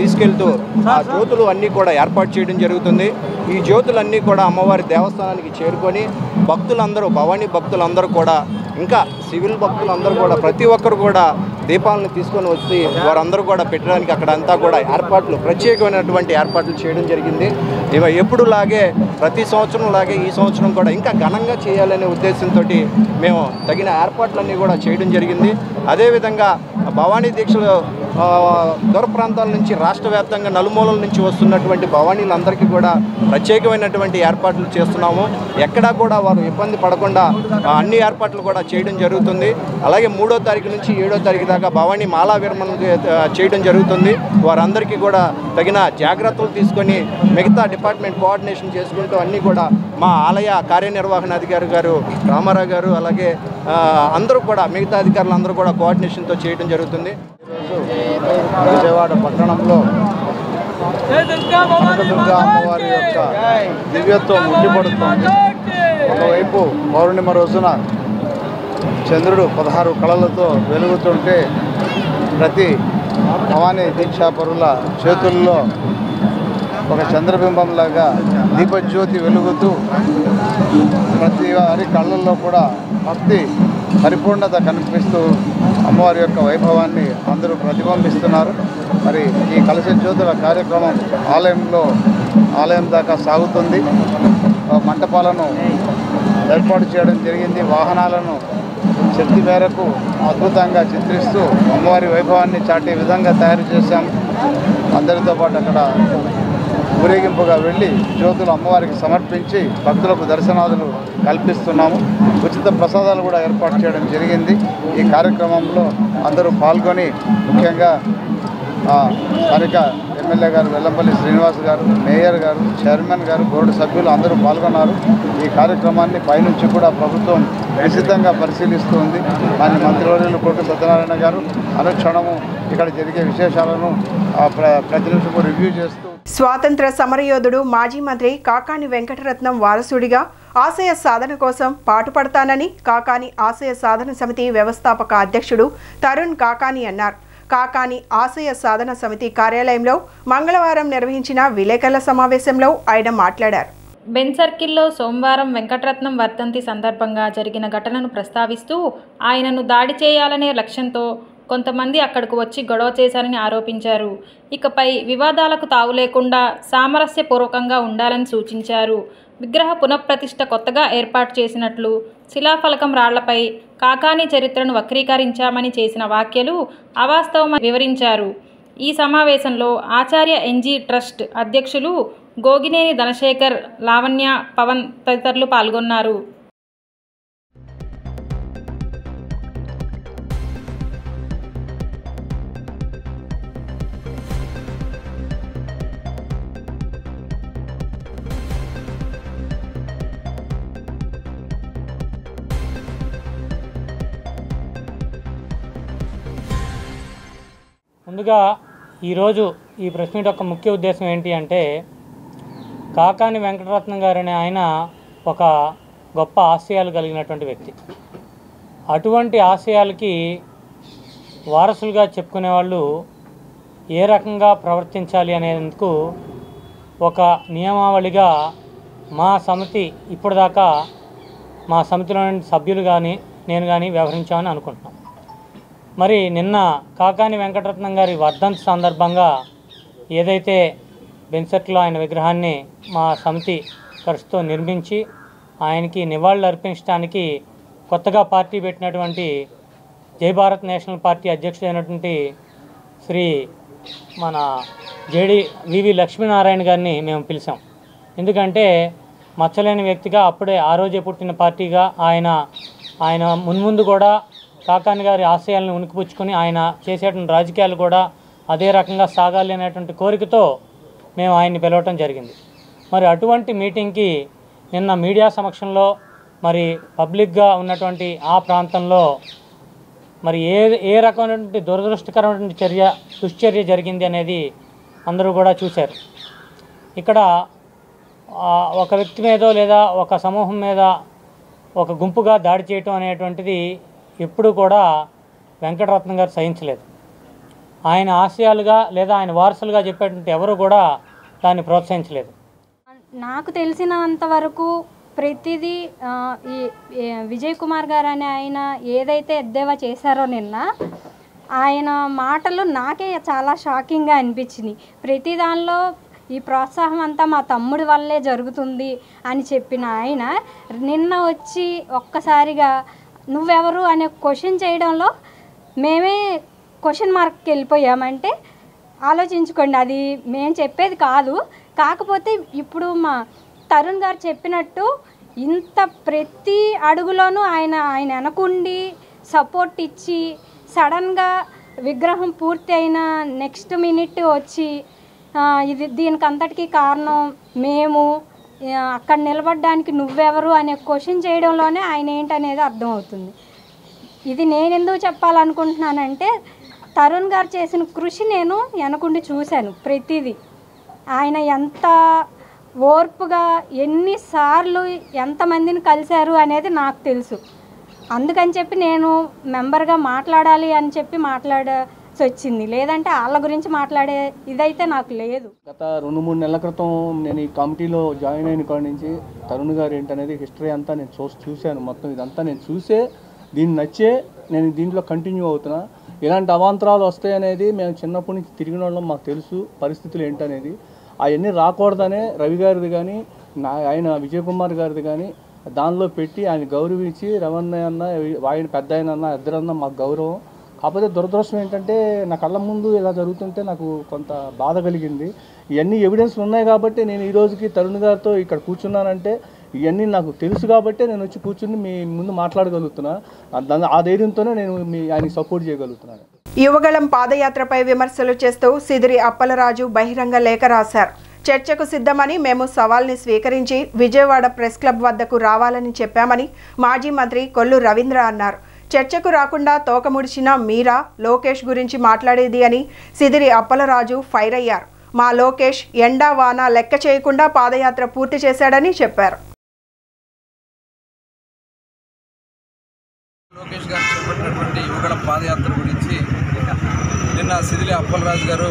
తీసుకెళ్తూ ఆ జ్యోతులు అన్నీ కూడా ఏర్పాటు చేయడం జరుగుతుంది. ఈ జ్యోతులన్నీ కూడా అమ్మవారి దేవస్థానానికి చేరుకొని భక్తులందరూ భవానీ భక్తులందరూ కూడా ఇంకా సివిల్ భక్తులందరూ కూడా ప్రతి ఒక్కరు కూడా దీపాలను తీసుకొని వచ్చి వారందరూ కూడా పెట్టడానికి అక్కడంతా కూడా ఏర్పాట్లు ప్రత్యేకమైనటువంటి ఏర్పాట్లు చేయడం జరిగింది. ఇవి ఎప్పుడులాగే ప్రతి సంవత్సరం లాగే ఈ సంవత్సరం కూడా ఇంకా ఘనంగా చేయాలనే ఉద్దేశంతో మేము తగిన ఏర్పాట్లన్నీ కూడా చేయడం జరిగింది. అదేవిధంగా భవానీ దీక్షలు దూర ప్రాంతాల నుంచి రాష్ట్ర వ్యాప్తంగా నలుమూలల నుంచి వస్తున్నటువంటి భవానీలందరికీ కూడా ప్రత్యేకమైనటువంటి ఏర్పాట్లు చేస్తున్నాము. ఎక్కడా కూడా వారు ఇబ్బంది పడకుండా అన్ని ఏర్పాట్లు కూడా చేయడం జరుగుతుంది. అలాగే 3వ తారీఖు నుంచి 7వ తారీఖు దాకా భవానీ మాలా విరమణ చేయడం జరుగుతుంది. వారందరికీ కూడా తగిన జాగ్రత్తలు తీసుకొని మిగతా డిపార్ట్మెంట్ కోఆర్డినేషన్ చేసుకుంటూ అన్నీ కూడా మా ఆలయ కార్యనిర్వహణాధికారి గారు రామారావు గారు అలాగే అందరూ కూడా మిగతా అధికారులు అందరూ కూడా కోఆర్డినేషన్తో చేయడం జరుగుతుంది. విజయవాడ పట్టణంలో కనకదుర్గా అమ్మవారి యొక్క దివ్యత్వం ఉట్టిపడుతుంది. ఒకవైపు పౌర్ణిమ రోజున చంద్రుడు 16 కళలతో వెలుగుతుంటే ప్రతి భవానీ దీక్షాపరుల చేతుల్లో ఒక చంద్రబింబంలాగా దీపజ్యోతి వెలుగుతూ ప్రతి వారి కళ్ళల్లో కూడా భక్తి పరిపూర్ణత కనిపిస్తూ అమ్మవారి యొక్క వైభవాన్ని అందరూ ప్రతిబింబిస్తున్నారు. మరి ఈ కలశ జ్యోతుల కార్యక్రమం ఆలయం దాకా సాగుతుంది. మంటపాలను ఏర్పాటు చేయడం జరిగింది. వాహనాలను శక్తి మేరకు అద్భుతంగా చిత్రిస్తూ అమ్మవారి వైభవాన్ని చాటే విధంగా తయారు చేశాం. అందరితో పాటు అక్కడ ఊరేగింపుగా వెళ్ళి జ్యోతులు అమ్మవారికి సమర్పించి భక్తులకు దర్శనాదులు కల్పిస్తున్నాము. ఉచిత ప్రసాదాలు కూడా ఏర్పాటు చేయడం జరిగింది. ఈ కార్యక్రమంలో అందరూ పాల్గొని ముఖ్యంగా స్థానిక ఎమ్మెల్యే గారు వెల్లంపల్లి శ్రీనివాస్ గారు, మేయర్ గారు, చైర్మన్ గారు, బోర్డు సభ్యులు అందరూ పాల్గొన్నారు. ఈ కార్యక్రమాన్ని పైనుంచి కూడా ప్రభుత్వం నిశితంగా పరిశీలిస్తూ ఉంది. దాని మంత్రివర్యులు కోటి సత్యనారాయణ గారు, అనుక్షణము ఇక్కడ జరిగే విశేషాలను ప్రతి నిమిషము రివ్యూ చేస్తూ స్వాతంత్ర సమరయోధుడు మాజీ మంత్రి కాకాని వెంకటరత్నం వారసుడిగా ఆశయ సాధన కోసం పాటుపడతానని కాకాని ఆశయ సాధన సమితి వ్యవస్థాపక అధ్యక్షుడు తరుణ్ కాకాని అన్నారు. కాకాని ఆశయ సాధన సమితి కార్యాలయంలో మంగళవారం నిర్వహించిన విలేకరుల సమావేశంలో ఆయన మాట్లాడారు. బెన్ సర్కిల్లో సోమవారం వెంకటరత్నం వర్ధంతి సందర్భంగా జరిగిన ఘటనను ప్రస్తావిస్తూ ఆయనను దాడి చేయాలనే లక్ష్యంతో కొంతమంది అక్కడకు వచ్చి గొడవ చేశారని ఆరోపించారు. ఇకపై వివాదాలకు తావు లేకుండా సామరస్యపూర్వకంగా ఉండాలని సూచించారు. విగ్రహ పునఃప్రతిష్ఠ కొత్తగా ఏర్పాటు చేసినట్లు శిలాఫలకం రాళ్లపై కాకాని చరిత్రను వక్రీకరించామని చేసిన వ్యాఖ్యలు అవాస్తవమని వివరించారు. ఈ సమావేశంలో ఆచార్య ఎన్జీ ట్రస్ట్ అధ్యక్షులు గోగినేని ధనశేఖర్, లావణ్య, పవన్ తదితరులు పాల్గొన్నారు. ముందుగా ఈరోజు ఈ ప్రెస్ మీట్ యొక్క ముఖ్య ఉద్దేశం ఏంటి అంటే, కాకాని వెంకటరత్నం గారు అనే ఆయన ఒక గొప్ప ఆశయాలు కలిగినటువంటి వ్యక్తి. అటువంటి ఆశయాలకి వారసులుగా చెప్పుకునే వాళ్ళు ఏ రకంగా ప్రవర్తించాలి అనేందుకు ఒక నియమావళిగా మా సమితి ఇప్పటిదాకా మా సమితిలోని సభ్యులు కానీ నేను కానీ వ్యవహరించామని అనుకుంటున్నాం. మరి నిన్న కాకాని వెంకటరత్నం గారి వర్ధంతి సందర్భంగా ఏదైతే బెన్సర్ట్లో ఆయన విగ్రహాన్ని మా సమితి ఖర్చుతో నిర్మించి ఆయనకి నివాళులు అర్పించడానికి కొత్తగా పార్టీ పెట్టినటువంటి జై భారత్ నేషనల్ పార్టీ అధ్యక్షుడైనటువంటి శ్రీ మన వివి లక్ష్మీనారాయణ గారిని మేము పిలిచాం. ఎందుకంటే మచ్చలేని వ్యక్తిగా అప్పుడే ఆ రోజే పుట్టిన పార్టీగా ఆయన మున్ముందు కూడా కాకాని గారి ఆశయాలను ఉనికిపుచ్చుకొని ఆయన చేసేటువంటి రాజకీయాలు కూడా అదే రకంగా సాగాలి అనేటువంటి కోరికతో మేము ఆయన్ని పిలవటం జరిగింది. మరి అటువంటి మీటింగ్కి నిన్న మీడియా సమక్షంలో మరి పబ్లిక్గా ఉన్నటువంటి ఆ ప్రాంతంలో మరి ఏ రకమైనటువంటి దురదృష్టకరమైనటువంటి దుశ్చర్య జరిగింది అనేది అందరూ కూడా చూశారు. ఇక్కడ ఒక వ్యక్తి మీదో లేదా ఒక సమూహం మీద ఒక గుంపుగా దాడి చేయటం అనేటువంటిది ఎప్పుడూ కూడా వెంకటరత్నం గారు సహించలేదు. ఆయన ఆశయాలుగా లేదా ఆయన వారసులుగా చెప్పేటువంటి ఎవరు కూడా దాన్ని ప్రోత్సహించలేదు. నాకు తెలిసినంతవరకు ప్రతిదీ ఈ విజయ్ కుమార్ గారు అనే ఆయన ఏదైతే ఎద్దేవా చేశారో నిన్న, ఆయన మాటలు నాకే చాలా షాకింగ్గా అనిపించినాయి. ప్రతి దానిలో ఈ ప్రోత్సాహం అంతా మా తమ్ముడి వల్లే జరుగుతుంది అని చెప్పిన ఆయన నిన్న వచ్చి ఒక్కసారిగా నువ్వెవరు అనే క్వశ్చన్ చేయడంలో మేమే క్వశ్చన్ మార్క్కి వెళ్ళిపోయామంటే ఆలోచించుకోండి. అది మేము చెప్పేది కాదు. కాకపోతే ఇప్పుడు మా తరుణ్ గారు చెప్పినట్టు ఇంత ప్రతి అడుగులోనూ ఆయన వెనకుండి సపోర్ట్ ఇచ్చి సడన్గా విగ్రహం పూర్తి అయిన నెక్స్ట్ మినిట్ వచ్చి దీనికి అంతటికీ కారణం మేము, అక్కడ నిలబడడానికి నువ్వెవరు అనే క్వశ్చన్ చేయడంలోనే ఆయన ఏంటనేది అర్థమవుతుంది. ఇది నేను ఎందుకు చెప్పాలనుకుంటున్నానంటే, తరుణ్ గారు చేసిన కృషి నేను వెనకుండి చూశాను. ప్రతిదీ ఆయన ఎంత ఓర్పుగా ఎన్నిసార్లు ఎంతమందిని కలిశారు అనేది నాకు తెలుసు. అందుకని చెప్పి నేను మెంబర్గా మాట్లాడాలి అని చెప్పి మాట్లాడాల్సి వచ్చింది. లేదంటే వాళ్ళ గురించి మాట్లాడే ఇదైతే నాకు లేదు. గత 2-3 నెలల క్రితం నేను ఈ కమిటీలో జాయిన్ అయిన కాడి నుంచి తరుణ్ గారు ఏంటనేది హిస్టరీ అంతా నేను చూశాను. మొత్తం ఇదంతా నేను చూసే దీన్ని నచ్చే నేను దీంట్లో కంటిన్యూ అవుతున్నా. ఇలాంటి అవాంతరాలు వస్తాయనేది మేము చిన్నప్పటి నుంచి తిరిగిన వాళ్ళం, మాకు తెలుసు పరిస్థితులు ఏంటనేది. అవన్నీ రాకూడదనే రవి గారిది కానీ ఆయన విజయ్ కుమార్ గారిది కానీ దానిలో పెట్టి ఆయన గౌరవించి రవణయ్య అన్న ఆయన పెద్ద ఆయన ఇద్దరన్నా మాకు గౌరవం. కాకపోతే దురదృష్టం ఏంటంటే నా కళ్ళ ముందు ఇలా జరుగుతుంటే నాకు కొంత బాధ కలిగింది. ఇవన్నీ ఎవిడెన్స్లు ఉన్నాయి కాబట్టి నేను ఈ రోజుకి తరుణ్ గారితో ఇక్కడ కూర్చున్నానంటే ఇవన్నీ నాకు తెలుసు కాబట్టి నేను వచ్చి కూర్చుని మీ ముందు మాట్లాడగలుగుతున్నా. ఆ ధైర్యంతోనే నేను ఆయనకి సపోర్ట్ చేయగలుగుతున్నాను. యువగళం పాదయాత్రపై విమర్శలు చేస్తూ సిదిరి అప్పలరాజు బహిరంగ లేఖ రాశారు. చర్చకు సిద్ధమని మేము సవాల్ని స్వీకరించి విజయవాడ ప్రెస్ క్లబ్ వద్దకు రావాలని చెప్పామని మాజీ మంత్రి కొల్లు రవీంద్ర అన్నారు. చర్చకు రాకుండా తోకముడిచిన మీరా లోకేష్ గురించి మాట్లాడేది అని సిదిరి అప్పలరాజు ఫైర్ అయ్యారు. మా లోకేష్ ఎండా వాన లెక్క చేయకుండా పాదయాత్ర పూర్తి చేశాడని చెప్పారు. లోకేష్ గారు చేపట్టినటువంటి యువగళ పాదయాత్ర గురించి నిన్న సిదిలి అప్పలరాజు గారు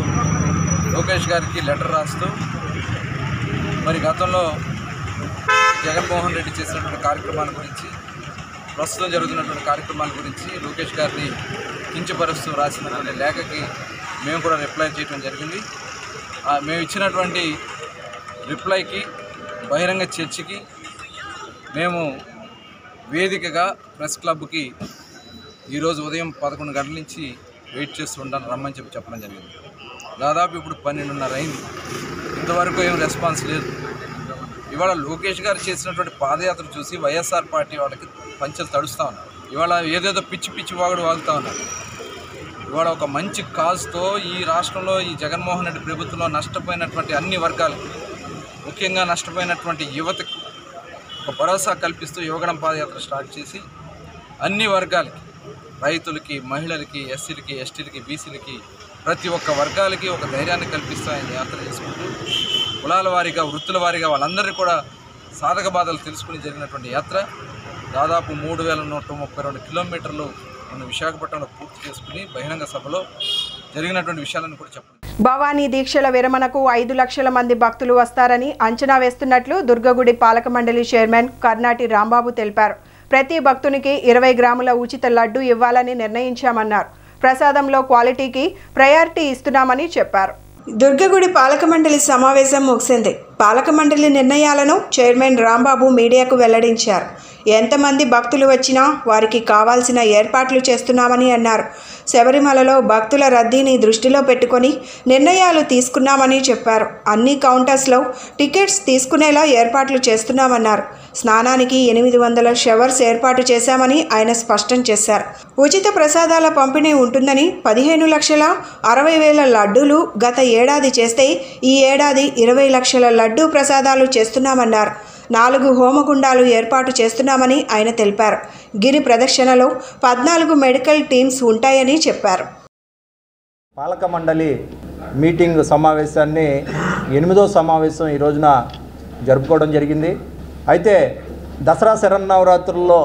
లోకేష్ గారికి లెటర్ రాస్తూ మరి గతంలో జగన్మోహన్ రెడ్డి చేసినటువంటి కార్యక్రమాల గురించి, ప్రస్తుతం జరుగుతున్నటువంటి కార్యక్రమాల గురించి లోకేష్ గారిని కించపరుస్తూ రాసినటువంటి లేఖకి మేము కూడా రిప్లై చేయడం జరిగింది. మేము ఇచ్చినటువంటి రిప్లైకి బహిరంగ చర్చకి మేము వేదికగా ప్రెస్ క్లబ్కి ఈరోజు ఉదయం 11 గంటల నుంచి వెయిట్ చేస్తూ ఉంటాను రమ్మని చెప్పడం జరిగింది. దాదాపు ఇప్పుడు 12:30 అయింది. ఇంతవరకు ఏం రెస్పాన్స్ లేదు. ఇవాళ లోకేష్ గారు చేసినటువంటి పాదయాత్ర చూసి వైఎస్ఆర్ పార్టీ వాళ్ళకి పంచెలు తడుస్తూ ఉన్నారు. ఇవాళ ఏదేదో పిచ్చి వాగుడు వాగుతూ ఉన్నారు. ఇవాళ ఒక మంచి కాజ్తో ఈ రాష్ట్రంలో ఈ జగన్మోహన్ రెడ్డి ప్రభుత్వంలో నష్టపోయినటువంటి అన్ని వర్గాలకి, ముఖ్యంగా నష్టపోయినటువంటి యువతకి ఒక భరోసా కల్పిస్తూ యువగణం పాదయాత్ర స్టార్ట్ చేసి అన్ని వర్గాలకి, రైతులకి, మహిళలకి, ఎస్సీలకి, ఎస్టీలకి, బీసీలకి, ప్రతి ఒక్క వర్గాలకి ఒక ధైర్యాన్ని కల్పిస్తూ ఆయన యాత్ర చేసుకుంటూ కులాల వారీగా, వృత్తుల వారీగా వాళ్ళందరినీ కూడా సాధక బాధలు తెలుసుకుని జరిగినటువంటి యాత్ర దాదాపు 3132 కిలోమీటర్లు మన విశాఖపట్నంలో పూర్తి చేసుకుని బహిరంగ సభలో జరిగినటువంటి విషయాలను కూడా చెప్పండి. భవానీ దీక్షల విరమణకు 5 లక్షల మంది భక్తులు వస్తారని అంచనా వేస్తున్నట్లు దుర్గగుడి పాలక మండలి చైర్మన్ కర్నాటి రాంబాబు తెలిపారు. ప్రతి భక్తునికి 20 గ్రాముల ఉచిత లడ్డు ఇవ్వాలని నిర్ణయించామన్నారు. ప్రసాదంలో క్వాలిటీకి ప్రయారిటీ ఇస్తున్నామని చెప్పారు. దుర్గగుడి పాలక మండలి సమావేశం ముగిసింది. పాలక మండలి నిర్ణయాలను చైర్మన్ రాంబాబు మీడియాకు వెల్లడించారు. ఎంతమంది భక్తులు వచ్చినా వారికి కావాల్సిన ఏర్పాట్లు చేస్తున్నామని అన్నారు. శబరిమలలో భక్తుల రద్దీని దృష్టిలో పెట్టుకొని నిర్ణయాలు తీసుకున్నామని చెప్పారు. అన్ని కౌంటర్స్లో టికెట్స్ తీసుకునేలా ఏర్పాట్లు చేస్తున్నామన్నారు. స్నానానికి 800 షవర్స్ ఏర్పాటు చేశామని ఆయన స్పష్టం చేశారు. ఉచిత ప్రసాదాల పంపిణీ ఉంటుందని 15,60,000 లడ్డూలు గత ఏడాది చేస్తే ఈ ఏడాది 20 లక్షల లడ్డూ ప్రసాదాలు చేస్తున్నామన్నారు. 4 హోమగుండాలు ఏర్పాటు చేస్తున్నామని ఆయన తెలిపారు. గిరి ప్రదక్షిణలో 14 మెడికల్ టీమ్స్ ఉంటాయని చెప్పారు. పాలక మండలి మీటింగ్ సమావేశాన్ని 8వ సమావేశం ఈ రోజున జరుపుకోవడం జరిగింది. అయితే దసరా శరన్నవరాత్రుల్లో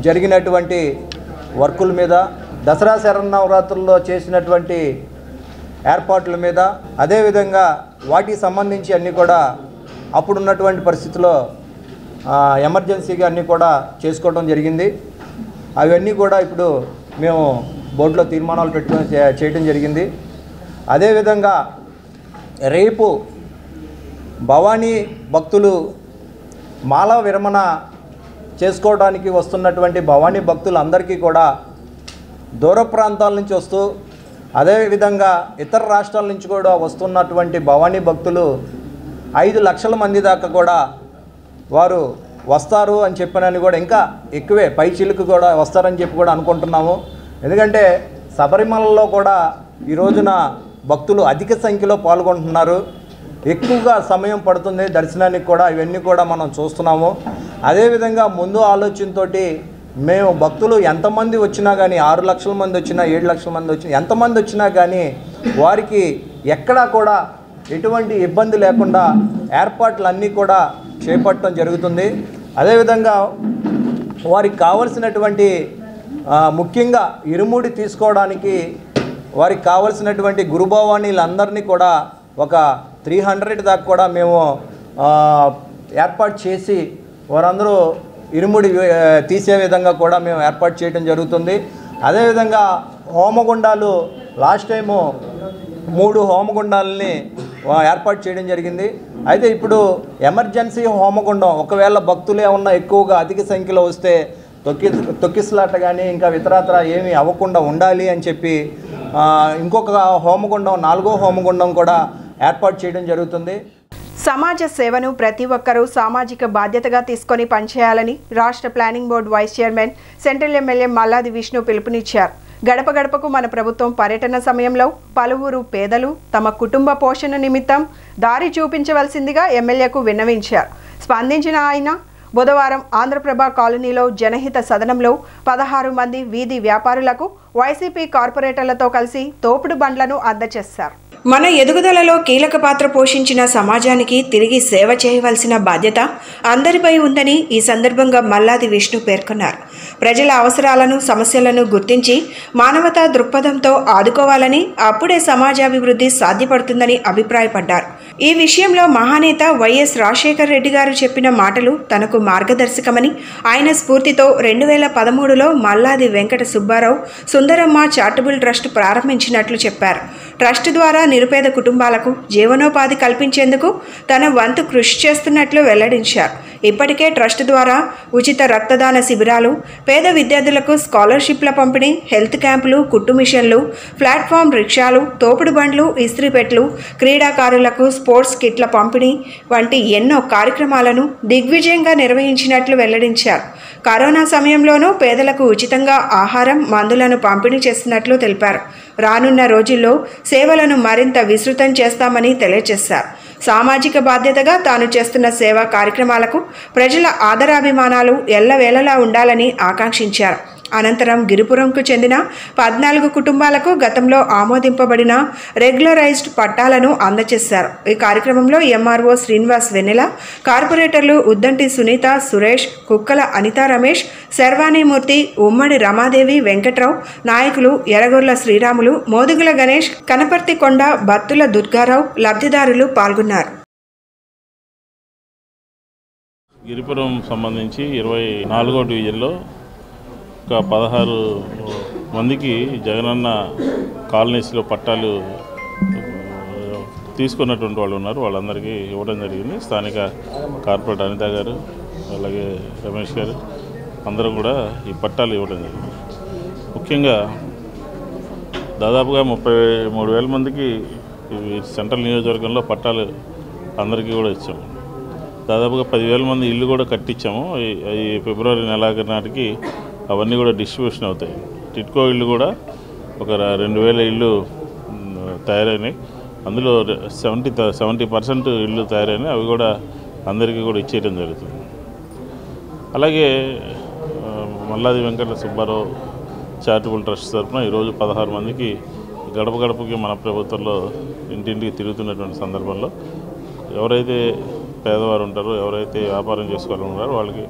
జరిగినటువంటి వర్కుల మీద, దసరా శరన్నవరాత్రుల్లో చేసినటువంటి ఏర్పాట్ల మీద, అదేవిధంగా వాటికి సంబంధించి అన్నీ కూడా అప్పుడున్నటువంటి పరిస్థితుల్లో ఎమర్జెన్సీగా అన్నీ కూడా చేసుకోవడం జరిగింది. అవన్నీ కూడా ఇప్పుడు మేము బోర్డులో తీర్మానాలు పెట్టుకొని చేయడం జరిగింది. అదేవిధంగా రేపు భవానీ భక్తులు మాల విరమణ చేసుకోవడానికి వస్తున్నటువంటి భవానీ భక్తులందరికీ కూడా దూర ప్రాంతాల నుంచి వస్తూ, అదేవిధంగా ఇతర రాష్ట్రాల నుంచి కూడా వస్తున్నటువంటి భవానీ భక్తులు 5 లక్షల మంది దాకా కూడా వారు వస్తారు అని చెప్పినని కూడా ఇంకా ఎక్కువే పైచిలకు కూడా వస్తారని చెప్పి కూడా అనుకుంటున్నాము. ఎందుకంటే శబరిమలలో కూడా ఈ రోజున భక్తులు అధిక సంఖ్యలో పాల్గొంటున్నారు. ఎక్కువగా సమయం పడుతుంది దర్శనానికి కూడా. ఇవన్నీ కూడా మనం చూస్తున్నాము. అదేవిధంగా ముందు ఆలోచనతో మేము భక్తులు ఎంతమంది వచ్చినా కానీ, 6 లక్షల మంది వచ్చినా, 7 లక్షల మంది వచ్చినా, ఎంతమంది వచ్చినా కానీ వారికి ఎక్కడా కూడా ఎటువంటి ఇబ్బంది లేకుండా ఏర్పాట్లన్నీ కూడా చేపట్టడం జరుగుతుంది. అదేవిధంగా వారికి కావలసినటువంటి ముఖ్యంగా ఇరుముడి తీసుకోవడానికి వారికి కావలసినటువంటి గురుభవానీలందరినీ కూడా ఒక 300 దాకా కూడా మేము ఏర్పాటు చేసి వారందరూ ఇరుముడి తీసే విధంగా కూడా మేము ఏర్పాటు చేయడం జరుగుతుంది. అదేవిధంగా హోమగుండాలు లాస్ట్ టైము 3 హోమగుండాలని ఏర్పాటు చేయడం జరిగింది. అయితే ఇప్పుడు ఎమర్జెన్సీ హోమగుండం ఒకవేళ భక్తులు ఏమన్నా ఎక్కువగా అధిక సంఖ్యలో వస్తే తొక్కిసలాట కానీ ఇంకా ఇతరత్ర ఏమీ అవ్వకుండా ఉండాలి అని చెప్పి ఇంకొక హోమగుండం 4వ హోమగుండం కూడా ఏర్పాటు చేయడం జరుగుతుంది. సమాజ సేవను ప్రతి ఒక్కరూ సామాజిక బాధ్యతగా తీసుకొని పనిచేయాలని రాష్ట్ర planning board vice chairman central MLA Malladi Vishnu పిలుపునిచ్చారు. గడప గడపకు మన ప్రభుత్వం పర్యటన సమయంలో పలువురు పేదలు తమ కుటుంబ పోషణ నిమిత్తం దారి చూపించవలసిందిగా ఎమ్మెల్యేకు విన్నవించారు. స్పందించిన ఆయన బుధవారం ఆంధ్రప్రభ కాలనీలో జనహిత సదనంలో 16 మంది వీధి వ్యాపారులకు వైసీపీ కార్పొరేటర్లతో కలిసి తోపుడు బండ్లను అందజేశారు. మన ఎదుగుదలలో కీలక పాత్ర పోషించిన సమాజానికి తిరిగి సేవ చేయవలసిన బాధ్యత అందరిపై ఉందని ఈ సందర్భంగా మల్లాది విష్ణు పేర్కొన్నారు. ప్రజల అవసరాలను సమస్యలను గుర్తించి మానవతా దృక్పథంతో ఆదుకోవాలని, అప్పుడే సమాజాభివృద్ధి సాధ్యపడుతుందని అభిప్రాయపడ్డారు. ఈ విషయంలో మహానేత వైఎస్ రాజశేఖర రెడ్డి గారు చెప్పిన మాటలు తనకు మార్గదర్శకమని, ఆయన స్ఫూర్తితో 2013లో మల్లాది వెంకట సుబ్బారావు సుందరమ్మ చారిటబుల్ ట్రస్ట్ ప్రారంభించినట్లు చెప్పారు. ట్రస్ట్ ద్వారా నిరుపేద కుటుంబాలకు జీవనోపాధి కల్పించేందుకు తన వంతు కృషి చేస్తున్నట్లు వెల్లడించారు. ఇప్పటికే ట్రస్ట్ ద్వారా ఉచిత రక్తదాన శిబిరాలు, పేద విద్యార్థులకు స్కాలర్షిప్ల పంపిణీ, హెల్త్ క్యాంపులు, కుట్టు మిషన్లు, ప్లాట్ఫామ్ రిక్షాలు, తోపుడు బండ్లు, ఇస్త్రీపెట్లు, క్రీడాకారులకు స్పోర్ట్స్ కిట్ల పంపిణీ వంటి ఎన్నో కార్యక్రమాలను దిగ్విజయంగా నిర్వహించినట్లు వెల్లడించారు. కరోనా సమయంలోనూ పేదలకు ఉచితంగా ఆహారం, మందులను పంపిణీ చేస్తున్నట్లు తెలిపారు. రానున్న రోజుల్లో సేవలను మరింత విస్తృతం చేస్తామని తెలియజేశారు. సామాజిక బాధ్యతగా తాను చేస్తున్న సేవా కార్యక్రమాలకు ప్రజల ఆదరాభిమానాలు ఎల్లవేళలా ఉండాలని ఆకాంక్షించారు. అనంతరం గిరిపురంకు చెందిన 14 కుటుంబాలకు గతంలో ఆమోదింపబడిన రెగ్యులరైజ్డ్ పట్టాలను అందజేశారు. ఈ కార్యక్రమంలో ఎంఆర్ఓ శ్రీనివాస్ వెన్నెల, కార్పొరేటర్లు ఉద్దంటి సునీత, సురేష్, కుక్కల అనితా రమేష్, శర్వాణిమూర్తి, ఉమ్మడి రమాదేవి, వెంకట్రావు, నాయకులు ఎరగొర్ల శ్రీరాములు, మోదుగుల గణేష్, కనపర్తి కొండ, బత్తుల దుర్గారావు, లబ్ధిదారులు పాల్గొన్నారు. గిరిపురం సంబంధించి 24వ డివిజన్లో 16 మందికి జగనన్న కాలనీస్లో పట్టాలు తీసుకున్నటువంటి వాళ్ళు ఉన్నారు. వాళ్ళందరికీ ఇవ్వడం జరిగింది. స్థానిక కార్పొరేటర్ అనిత గారు, అలాగే రమేష్ గారు అందరూ కూడా ఈ పట్టాలు ఇవ్వడం జరిగింది. ముఖ్యంగా దాదాపుగా 33,000 మందికి సెంట్రల్ నియోజకవర్గంలో పట్టాలు అందరికీ కూడా ఇచ్చాము. దాదాపుగా 10,000 మంది ఇల్లు కూడా కట్టించాము. ఈ ఫిబ్రవరి నెలాఖరు నాటికి అవన్నీ కూడా డిస్ట్రిబ్యూషన్ అవుతాయి. టిట్కో ఇళ్ళు కూడా ఒక 2,000 ఇళ్ళు తయారైనాయి. అందులో 70% ఇళ్ళు తయారైనాయి. అవి కూడా అందరికీ కూడా ఇచ్చేయడం జరుగుతుంది. అలాగే మల్లాది వెంకట సుబ్బారావు చారిటబుల్ ట్రస్ట్ తరఫున ఈరోజు 16 మందికి గడప గడపకి మన ప్రభుత్వంలో ఇంటింటికి తిరుగుతున్నటువంటి సందర్భంలో ఎవరైతే పేదవారు ఉంటారో, ఎవరైతే వ్యాపారం చేసుకోవాలనుకుంటారో వాళ్ళకి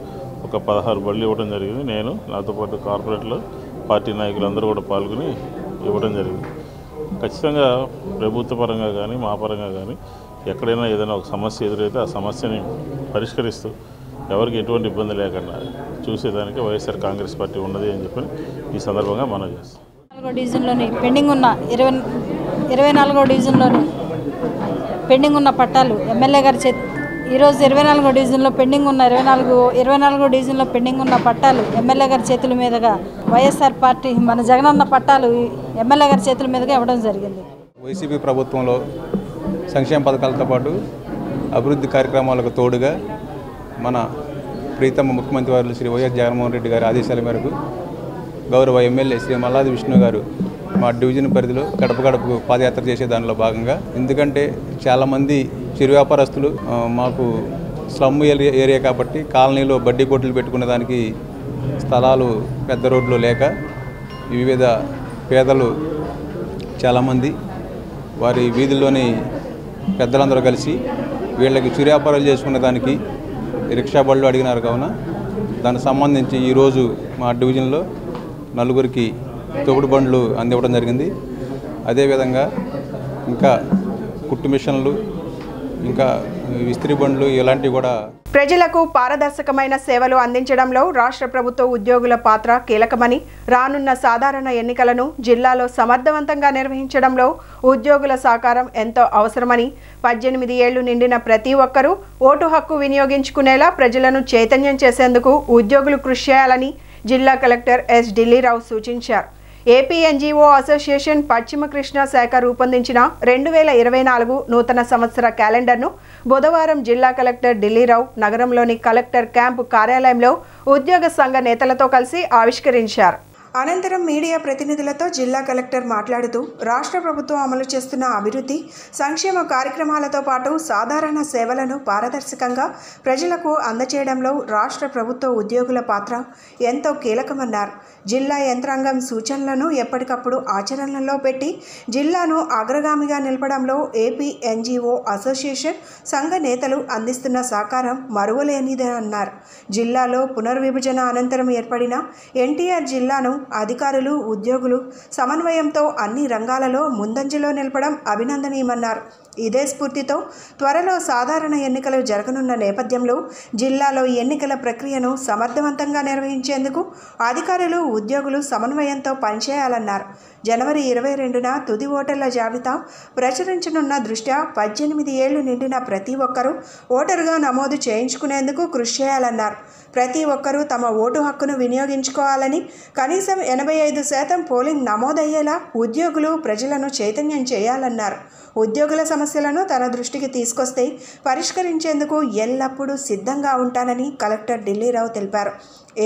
ఒక 16 బళ్ళు ఇవ్వడం జరిగింది. నేను, నాతో పాటు కార్పొరేట్లు, పార్టీ నాయకులు అందరూ కూడా పాల్గొని ఇవ్వడం జరిగింది. ఖచ్చితంగా ప్రభుత్వ పరంగా కానీ మా పరంగా కానీ ఎక్కడైనా ఏదైనా ఒక సమస్య ఎదురైతే ఆ సమస్యని పరిష్కరిస్తూ ఎవరికి ఎటువంటి ఇబ్బంది లేకుండా చూసేదానికి వైఎస్ఆర్ కాంగ్రెస్ పార్టీ ఉన్నది అని చెప్పి ఈ సందర్భంగా మనం చేస్తాం. 24వ డివిజన్లోని పెండింగ్ ఉన్న 24వ డివిజన్లోని పెండింగ్ ఉన్న పట్టాలు ఎమ్మెల్యే గారి ఈరోజు 24వ డివిజన్లో పెండింగ్ ఉన్న 24వ డివిజన్లో పెండింగ్ ఉన్న పట్టాలు ఎమ్మెల్యే గారి చేతుల మీదుగా వైఎస్ఆర్ పార్టీ మన జగనన్న పట్టాలు ఎమ్మెల్యే గారి చేతుల మీదుగా ఇవ్వడం జరిగింది. వైసీపీ ప్రభుత్వంలో సంక్షేమ పథకాలతో పాటు అభివృద్ధి కార్యక్రమాలకు తోడుగా మన ప్రీతమ ముఖ్యమంత్రి వారు శ్రీ వైఎస్ జగన్మోహన్ రెడ్డి గారి ఆదేశాల మేరకు గౌరవ ఎమ్మెల్యే శ్రీ మల్లాది విష్ణు గారు మా డివిజన్ పరిధిలో గడప గడపకు పాదయాత్ర చేసే దానిలో భాగంగా, ఎందుకంటే చాలామంది చిరు వ్యాపారస్తులు మాకు స్లమ్ ఏరియా కాబట్టి కాలనీలో బడ్డీ కొట్లు పెట్టుకునే దానికి స్థలాలు పెద్ద రోడ్లు లేక వివిధ పేదలు చాలామంది వారి వీధుల్లోని పెద్దలందరూ కలిసి వీళ్ళకి చిరు వ్యాపారాలు చేసుకునే దానికి రిక్షా బళ్ళు అడిగినారు. కావున దానికి సంబంధించి ఈరోజు మా డివిజన్లో 4 తోపుడు బండ్లు అందివ్వడం జరిగింది. అదేవిధంగా ఇంకా కుట్టు మిషన్లు, ఇంకా ఇస్త్రీ బండ్లు ఇలాంటివి కూడా. ప్రజలకు పారదర్శకమైన సేవలు అందించడంలో రాష్ట్ర ప్రభుత్వ ఉద్యోగుల పాత్ర కీలకమని, రానున్న సాధారణ ఎన్నికలను జిల్లాలో సమర్థవంతంగా నిర్వహించడంలో ఉద్యోగుల సహకారం ఎంతో అవసరమని, 18 ఏళ్లు నిండిన ప్రతి ఒక్కరూ ఓటు హక్కు వినియోగించుకునేలా ప్రజలను చైతన్యం చేసేందుకు ఉద్యోగులు కృషి చేయాలని జిల్లా కలెక్టర్ ఎస్ ఢిల్లీరావు సూచించారు. ఏపీ ఎన్జీఓ అసోసియేషన్ పశ్చిమ కృష్ణా శాఖ రూపొందించిన 2024 నూతన సంవత్సర క్యాలెండర్ను బుధవారం జిల్లా కలెక్టర్ ఢిల్లీరావు నగరంలోని కలెక్టర్ క్యాంపు కార్యాలయంలో ఉద్యోగ సంఘ నేతలతో కలిసి ఆవిష్కరించారు. అనంతరం మీడియా ప్రతినిధులతో జిల్లా కలెక్టర్ మాట్లాడుతూ రాష్ట్ర ప్రభుత్వం అమలు చేస్తున్న అభివృద్ధి సంక్షేమ కార్యక్రమాలతో పాటు సాధారణ సేవలను పారదర్శకంగా ప్రజలకు అందజేయడంలో రాష్ట్ర ప్రభుత్వ ఉద్యోగుల పాత్ర ఎంతో కీలకమన్నారు. జిల్లా యంత్రాంగం సూచనలను ఎప్పటికప్పుడు ఆచరణలో పెట్టి జిల్లాను అగ్రగామిగా నిలపడంలో ఏపీ ఎన్జీఓ అసోసియేషన్ సంఘ నేతలు అందిస్తున్న సహకారం మరువలేనిదన్నారు. జిల్లాలో పునర్విభజన అనంతరం ఏర్పడిన ఎన్టీఆర్ జిల్లాను అధికారులు ఉద్యోగులు సమన్వయంతో అన్ని రంగాలలో ముందంజలో నిలపడం అభినందనీయమన్నారు. ఇదే స్ఫూర్తితో త్వరలో సాధారణ ఎన్నికలు జరగనున్న నేపథ్యంలో జిల్లాలో ఎన్నికల ప్రక్రియను సమర్థవంతంగా నిర్వహించేందుకు అధికారులు ఉద్యోగులు సమన్వయంతో పనిచేయాలన్నారు. జనవరి 22న తుది ఓటర్ల జాబితా ప్రచురించనున్న దృష్ట్యా 18 ఏళ్లు నిండిన ప్రతి ఒక్కరూ ఓటరుగా నమోదు చేయించుకునేందుకు కృషి చేయాలన్నారు. ప్రతి ఒక్కరూ తమ ఓటు హక్కును వినియోగించుకోవాలని, కనీసం 85% పోలింగ్ నమోదయ్యేలా ఉద్యోగులు ప్రజలను చైతన్యం చేయాలన్నారు. ఉద్యోగుల సమస్యలను తన దృష్టికి తీసుకొస్తే పరిష్కరించేందుకు ఎల్లప్పుడూ సిద్ధంగా ఉంటానని కలెక్టర్ ఢిల్లీరావు తెలిపారు.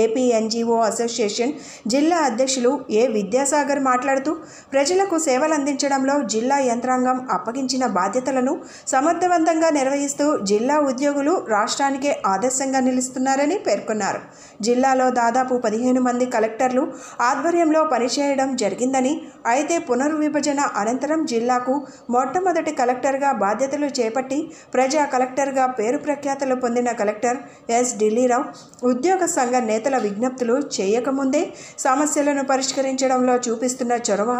ఏపీ ఎన్జీఓ అసోసియేషన్ జిల్లా అధ్యక్షులు ఏ విద్యాసాగర్ మాట్లాడుతూ ప్రజలకు సేవలు అందించడంలో జిల్లా యంత్రాంగం అప్పగించిన బాధ్యతలను సమర్థవంతంగా నిర్వహిస్తూ జిల్లా ఉద్యోగులు రాష్ట్రానికే ఆదర్శంగా నిలుస్తున్నారని పేర్కొన్నారు. జిల్లాలో దాదాపు 15 మంది కలెక్టర్లు ఆధ్వర్యంలో పనిచేయడం జరిగిందని, అయితే పునర్విభజన అనంతరం జిల్లాకు మొట్టమొదటి కలెక్టర్గా బాధ్యతలు చేపట్టి ప్రజా కలెక్టర్గా పేరు ప్రఖ్యాతలు పొందిన కలెక్టర్ ఎస్ ఢిల్లీరావు ఉద్యోగ సంఘ నేతల విజ్ఞప్తులు చేయకముందే సమస్యలను పరిష్కరించడంలో చూపిస్తున్న చొరవ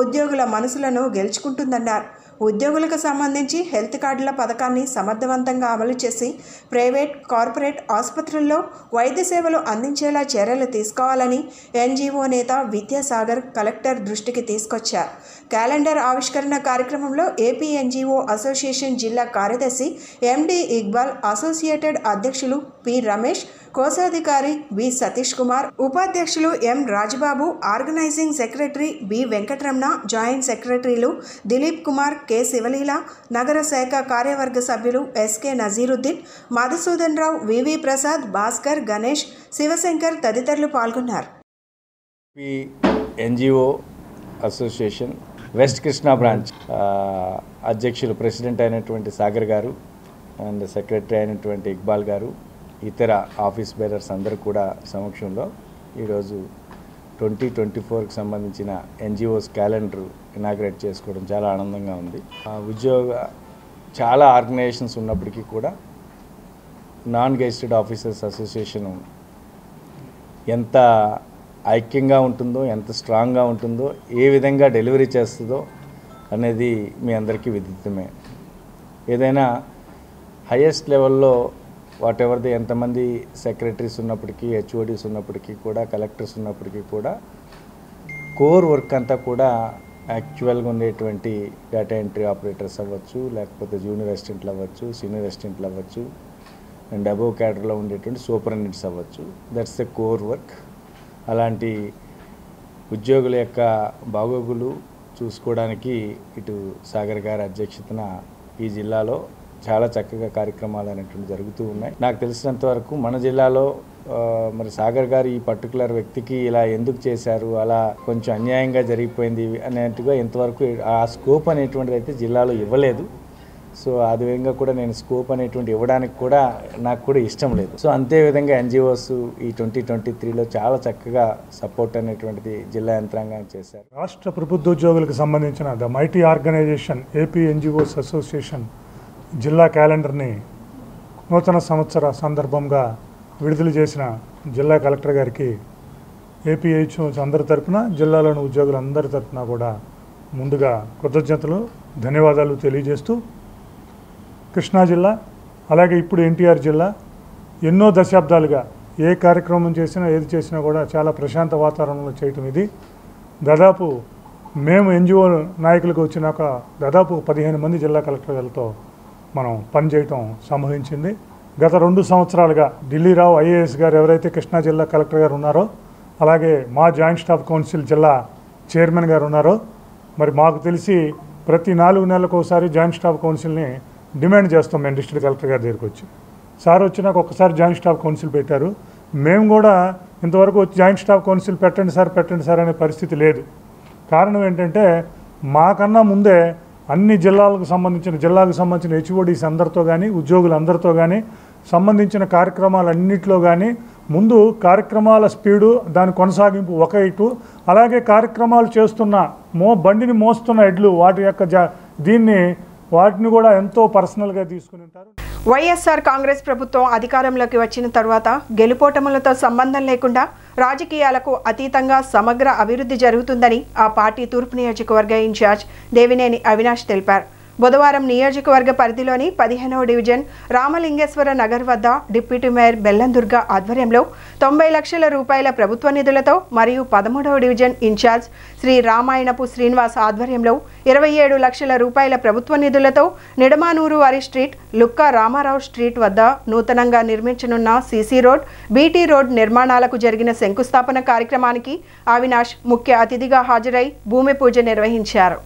ఉద్యోగుల మనసులను గెలుచుకుంటుందన్నారు. ఉద్యోగులకు సంబంధించి హెల్త్ కార్డుల పథకాన్ని సమర్థవంతంగా అమలు చేసి ప్రైవేట్, కార్పొరేట్ ఆసుపత్రుల్లో వైద్య సేవలు అందించేలా చర్యలు తీసుకోవాలని ఎన్జీఓ నేత విద్యాసాగర్ కలెక్టర్ దృష్టికి తీసుకొచ్చారు. క్యాలెండర్ ఆవిష్కరణ కార్యక్రమంలో ఏపీ ఎన్జీఓ అసోసియేషన్ జిల్లా కార్యదర్శి ఎండి ఇక్బాల్, అసోసియేటెడ్ అధ్యక్షులు పి రమేష్, కోశాధికారి బి సతీష్ కుమార్, ఉపాధ్యక్షులు M Rajababu, organising secretary B Venkataramana, joint సెక్రటరీలు దిలీప్ కుమార్, కె శివలీల, నగర శాఖ కార్యవర్గ సభ్యులు ఎస్కే నజీరుద్దీన్, మధుసూదన్ రావు, వివి ప్రసాద్, భాస్కర్, గణేష్, శివశంకర్ తదితరులు పాల్గొన్నారు. NGO association west Krishna branch అధ్యక్షులు ప్రెసిడెంట్ అయినటువంటి సాగర్ గారు అండ్ సెక్రటరీ అయినటువంటి ఇక్బాల్ గారు, ఇతర ఆఫీస్ బేరర్స్ అందరూ కూడా సమక్షంలో ఈరోజు 2024కి సంబంధించిన ఎన్జిఓస్ క్యాలెండర్ ఇనాగ్రేట్ చేసుకోవడం చాలా ఆనందంగా ఉంది. చాలా ఆర్గనైజేషన్స్ ఉన్నప్పటికీ కూడా నాన్ గెజిటెడ్ ఆఫీసర్స్ అసోసియేషన్ ఎంత ఐక్యంగా ఉంటుందో, ఎంత స్ట్రాంగ్గా ఉంటుందో, ఏ విధంగా డెలివరీ చేస్తుందో అనేది మీ అందరికీ విదితమే. ఏదైనా హైయెస్ట్ లెవెల్లో వాట్ ఎవర్ది ఎంతమంది సెక్రటరీస్ ఉన్నప్పటికీ, హెచ్ఓడీస్ ఉన్నప్పటికీ కూడా, కలెక్టర్స్ ఉన్నప్పటికీ కూడా కోర్ వర్క్ అంతా కూడా యాక్చువల్గా ఉండేటువంటి డేటా ఎంట్రీ ఆపరేటర్స్ అవ్వచ్చు, లేకపోతే జూనియర్ అసిస్టెంట్లు అవ్వచ్చు, సీనియర్ అసిస్టెంట్లు అవ్వచ్చు, అండ్ అబోవ్ క్యాడర్లో ఉండేటువంటి సూపరింటెండెంట్స్ అవ్వచ్చు. That's the core work. అలాంటి ఉద్యోగుల యొక్క బాగోగులు చూసుకోవడానికి ఇటు సాగర్ గారి అధ్యక్షతన ఈ జిల్లాలో చాలా చక్కగా కార్యక్రమాలు అనేటువంటి జరుగుతూ ఉన్నాయి. నాకు తెలిసినంత వరకు మన జిల్లాలో మరి సాగర్ గారు ఈ పర్టికులర్ వ్యక్తికి ఇలా ఎందుకు చేశారు, అలా కొంచెం అన్యాయంగా జరిగిపోయింది అనేట్టుగా ఇంతవరకు ఆ స్కోప్ అనేటువంటిది అయితే జిల్లాలో ఇవ్వలేదు. సో అది విధంగా కూడా నేను స్కోప్ అనేటువంటి ఇవ్వడానికి కూడా నాకు కూడా ఇష్టం లేదు. సో అంతే విధంగా ఎన్జిఓస్ ఈ 2023లో చాలా చక్కగా సపోర్ట్ అనేటువంటిది జిల్లా యంత్రాంగాన్ని చేశారు. రాష్ట్ర ప్రభుత్వోద్యోగులకు సంబంధించిన the mighty organization AP NGOs association జిల్లా క్యాలెండర్ని నూతన సంవత్సర సందర్భంగా విడుదల చేసిన జిల్లా కలెక్టర్ గారికి ఏపీహెచ్ఓస్ అందరి తరఫున, జిల్లాలోని ఉద్యోగులందరి తరఫున కూడా ముందుగా కృతజ్ఞతలు, ధన్యవాదాలు తెలియజేస్తూ, కృష్ణా జిల్లా అలాగే ఇప్పుడు ఎన్టీఆర్ జిల్లా ఎన్నో దశాబ్దాలుగా ఏ కార్యక్రమం చేసినా ఏది చేసినా కూడా చాలా ప్రశాంత వాతావరణంలో చేయటం ఇది. దాదాపు మేము ఎన్జిఓ నాయకులకు వచ్చినాక దాదాపు 15 మంది జిల్లా కలెక్టర్లతో మనం పనిచేయటం సంభవించింది. గత 2 సంవత్సరాలుగా ఢిల్లీరావు ఐఏఎస్ గారు ఎవరైతే కృష్ణా జిల్లా కలెక్టర్ గారు ఉన్నారో, అలాగే మా జాయింట్ స్టాఫ్ కౌన్సిల్ జిల్లా చైర్మన్ గారు ఉన్నారో, మరి మాకు తెలిసి ప్రతి 4 నెలలకు ఒకసారి జాయింట్ స్టాఫ్ కౌన్సిల్ని డిమాండ్ చేస్తాం మేము డిస్ట్రిక్ట్ కలెక్టర్ గారి దగ్గరికి వచ్చి. సార్ వచ్చినాక ఒక్కసారి జాయింట్ స్టాఫ్ కౌన్సిల్ పెట్టారు. మేము కూడా ఇంతవరకు జాయింట్ స్టాఫ్ కౌన్సిల్ పెట్టండి సార్ అనే పరిస్థితి లేదు. కారణం ఏంటంటే మాకన్నా ముందే అన్ని జిల్లాకు సంబంధించిన హెచ్ఓడీస్ అందరితో కానీ ఉద్యోగులందరితో కానీ సంబంధించిన కార్యక్రమాలన్నింటిలో కానీ ముందు కార్యక్రమాల స్పీడు దాని కొనసాగింపు ఒక ఇటు, అలాగే కార్యక్రమాలు చేస్తున్న బండిని మోస్తున్న ఎడ్లు వాటి యొక్క వాటిని కూడా ఎంతో పర్సనల్గా తీసుకుని ఉంటారు. వైఎస్ఆర్ కాంగ్రెస్ ప్రభుత్వం అధికారంలోకి వచ్చిన తర్వాత గెలుపోటములతో సంబంధం లేకుండా రాజకీయాలకు అతీతంగా సమగ్ర అభివృద్ధి జరుగుతుందని ఆ పార్టీ తూర్పు నియోజకవర్గ ఇన్ఛార్జ్ దేవినేని అవినాష్ తెలిపారు. బుధవారం నియోజకవర్గ పరిధిలోని 15వ డివిజన్ రామలింగేశ్వర నగర్ వద్ద డిప్యూటీ మేయర్ బెల్లం దుర్గా ఆధ్వర్యంలో 90 లక్షల రూపాయల ప్రభుత్వ నిధులతో మరియు 13వ డివిజన్ ఇన్ఛార్జ్ శ్రీ రామాయణపు శ్రీనివాస్ ఆధ్వర్యంలో 27 లక్షల రూపాయల ప్రభుత్వ నిధులతో నిడమానూరు వారి స్ట్రీట్, లుక్క రామారావు స్ట్రీట్ వద్ద నూతనంగా నిర్మించనున్న సీసీ రోడ్, బీటీ రోడ్ నిర్మాణాలకు జరిగిన శంకుస్థాపన కార్యక్రమానికి అవినాష్ ముఖ్య అతిథిగా హాజరై భూమి పూజ నిర్వహించారు.